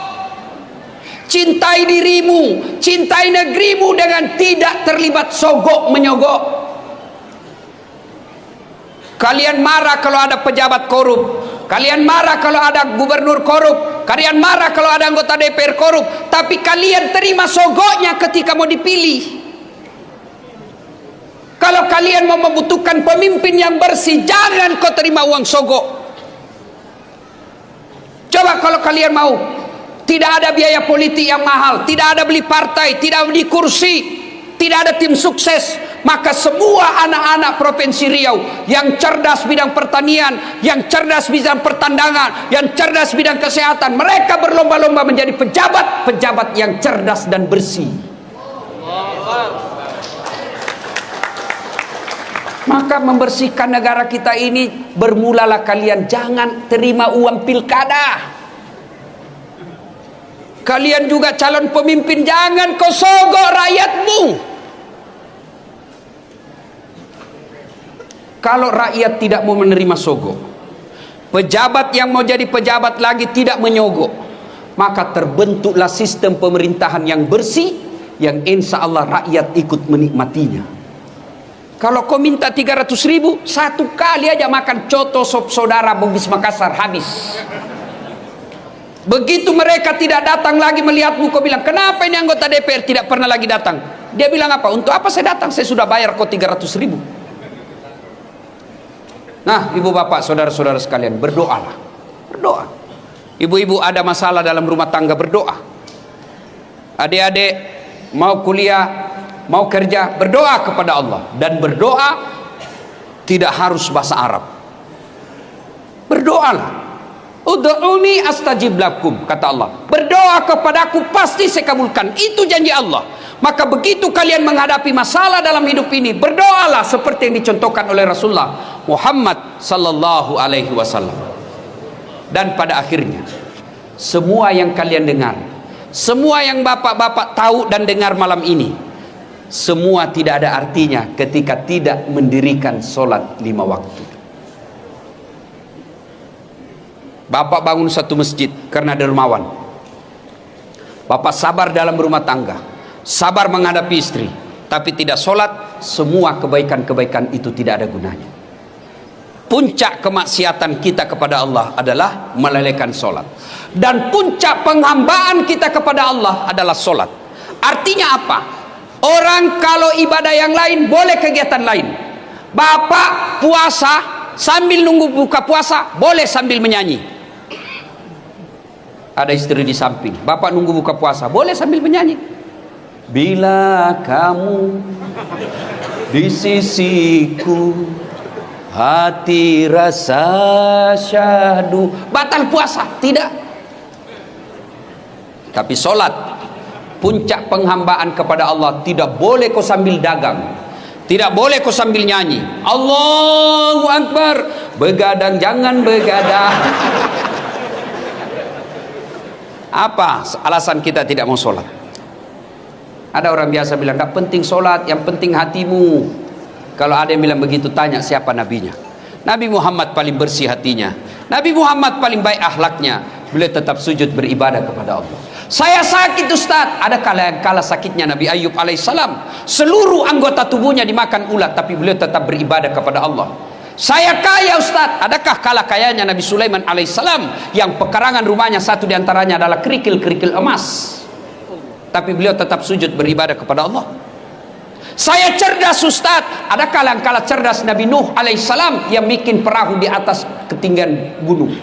Cintai dirimu, cintai negerimu dengan tidak terlibat sogok menyogok. Kalian marah kalau ada pejabat korup, kalian marah kalau ada gubernur korup, kalian marah kalau ada anggota DPR korup, tapi kalian terima sogoknya ketika mau dipilih. Kalau kalian mau membutuhkan pemimpin yang bersih, jangan kau terima uang sogok. Coba kalau kalian mau, tidak ada biaya politik yang mahal, tidak ada beli partai, tidak beli kursi, tidak ada tim sukses, maka semua anak-anak Provinsi Riau yang cerdas bidang pertanian, yang cerdas bidang pertandangan, yang cerdas bidang kesehatan, mereka berlomba-lomba menjadi pejabat-pejabat yang cerdas dan bersih. Maka membersihkan negara kita ini, bermulalah kalian jangan terima uang pilkada. Kalian juga calon pemimpin, jangan kau sogok rakyatmu. Kalau rakyat tidak mau menerima sogok, pejabat yang mau jadi pejabat lagi tidak menyogok, maka terbentuklah sistem pemerintahan yang bersih, yang insya Allah rakyat ikut menikmatinya. Kalau kau minta 300.000, satu kali aja makan coto sop saudara Bugis Makassar habis. Begitu mereka tidak datang lagi melihatmu, kau bilang, kenapa ini anggota DPR tidak pernah lagi datang? Dia bilang apa? Untuk apa saya datang? Saya sudah bayar kau 300.000. Nah, ibu bapak, saudara-saudara sekalian, berdoalah. Berdoa. Ibu-ibu ada masalah dalam rumah tangga, berdoa. Adik-adik mau kuliah, mau kerja, berdoa kepada Allah. Dan berdoa tidak harus bahasa Arab. Berdoalah. Ud'uni astajib lakum, kata Allah. Berdoa kepadaku pasti saya kabulkan. Itu janji Allah. Maka begitu kalian menghadapi masalah dalam hidup ini, berdoalah seperti yang dicontohkan oleh Rasulullah Muhammad sallallahu alaihi wasallam. Dan pada akhirnya, semua yang kalian dengar, semua yang bapak-bapak tahu dan dengar malam ini, semua tidak ada artinya ketika tidak mendirikan sholat 5 waktu. Bapak bangun satu masjid karena dermawan. Bapak sabar dalam rumah tangga, sabar menghadapi istri, tapi tidak sholat, semua kebaikan-kebaikan itu tidak ada gunanya. Puncak kemaksiatan kita kepada Allah adalah melalaikan sholat. Dan puncak penghambaan kita kepada Allah adalah sholat. Artinya apa? Orang kalau ibadah yang lain boleh kegiatan lain. Bapak puasa sambil nunggu buka puasa, boleh sambil menyanyi. Ada istri di samping, bapak nunggu buka puasa, boleh sambil menyanyi. Bila kamu di sisiku, hati rasa syahdu. Batal puasa? Tidak. Tapi sholat, puncak penghambaan kepada Allah, tidak boleh kau sambil dagang, tidak boleh kau sambil nyanyi. Allahu Akbar. Begadang jangan begadang. Apa alasan kita tidak mau sholat? Ada orang biasa bilang, tidak penting sholat, yang penting hatimu. Kalau ada yang bilang begitu, tanya siapa nabinya. Nabi Muhammad paling bersih hatinya, Nabi Muhammad paling baik akhlaknya, beliau tetap sujud beribadah kepada Allah. Saya sakit Ustaz, ada kala sakitnya Nabi Ayub alaihissalam, seluruh anggota tubuhnya dimakan ulat, tapi beliau tetap beribadah kepada Allah. Saya kaya Ustaz, adakah kala kayanya Nabi Sulaiman alaihissalam, yang pekarangan rumahnya satu diantaranya adalah kerikil-kerikil emas, tapi beliau tetap sujud beribadah kepada Allah. Saya cerdas Ustaz, adakah kala cerdas Nabi Nuh alaihissalam, yang bikin perahu di atas ketinggian gunung.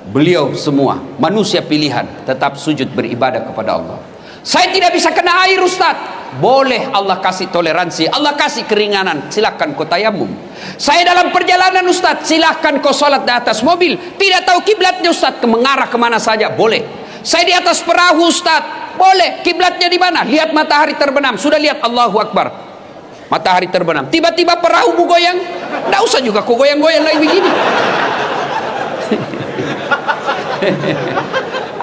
Beliau semua manusia pilihan tetap sujud beribadah kepada Allah. Saya tidak bisa kena air Ustaz, boleh Allah kasih toleransi, Allah kasih keringanan, silahkan kau tayamum. Saya dalam perjalanan Ustaz, silahkan kau sholat di atas mobil, tidak tahu kiblatnya Ustaz, mengarah kemana saja, boleh. Saya di atas perahu Ustaz, boleh. Kiblatnya di mana? Lihat matahari terbenam, sudah lihat Allahu Akbar, matahari terbenam, tiba-tiba perahu goyang, tidak usah juga kau goyang-goyang lagi begini.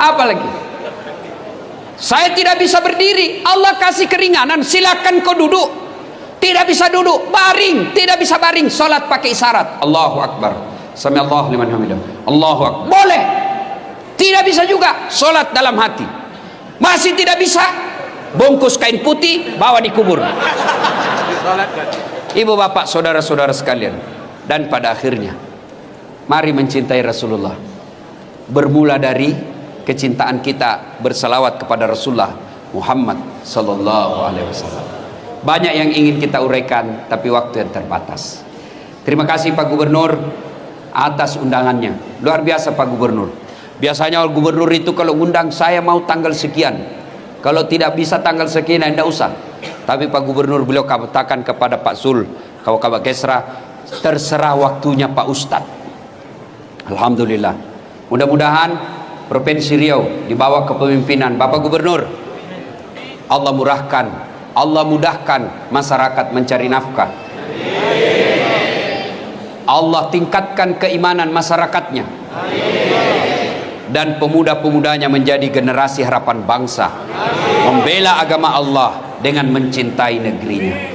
Apa lagi? Saya tidak bisa berdiri, Allah kasih keringanan, silakan kau duduk. Tidak bisa duduk, baring, tidak bisa baring, salat pakai isyarat. Allahu Akbar, sami Allahu liman hamidah, Allahu Akbar, boleh. Tidak bisa juga salat dalam hati. Masih tidak bisa, bungkus kain putih, bawa dikubur. Ibu bapak, saudara-saudara sekalian, dan pada akhirnya mari mencintai Rasulullah. Bermula dari kecintaan kita berselawat kepada Rasulullah Muhammad sallallahu alaihi wasallam. Banyak yang ingin kita uraikan, tapi waktu yang terbatas. Terima kasih Pak Gubernur atas undangannya. Luar biasa Pak Gubernur. Biasanya gubernur itu kalau undang, saya mau tanggal sekian, kalau tidak bisa tanggal sekian tidak usah. Tapi Pak Gubernur beliau katakan kepada Pak Zul, kalau Kabak Kesra, terserah waktunya Pak Ustadz. Alhamdulillah. Mudah-mudahan Provinsi Riau di bawah kepemimpinan Bapak Gubernur, Allah murahkan Allah mudahkan masyarakat mencari nafkah. Allah tingkatkan keimanan masyarakatnya. Dan pemuda-pemudanya menjadi generasi harapan bangsa. Membela agama Allah dengan mencintai negerinya.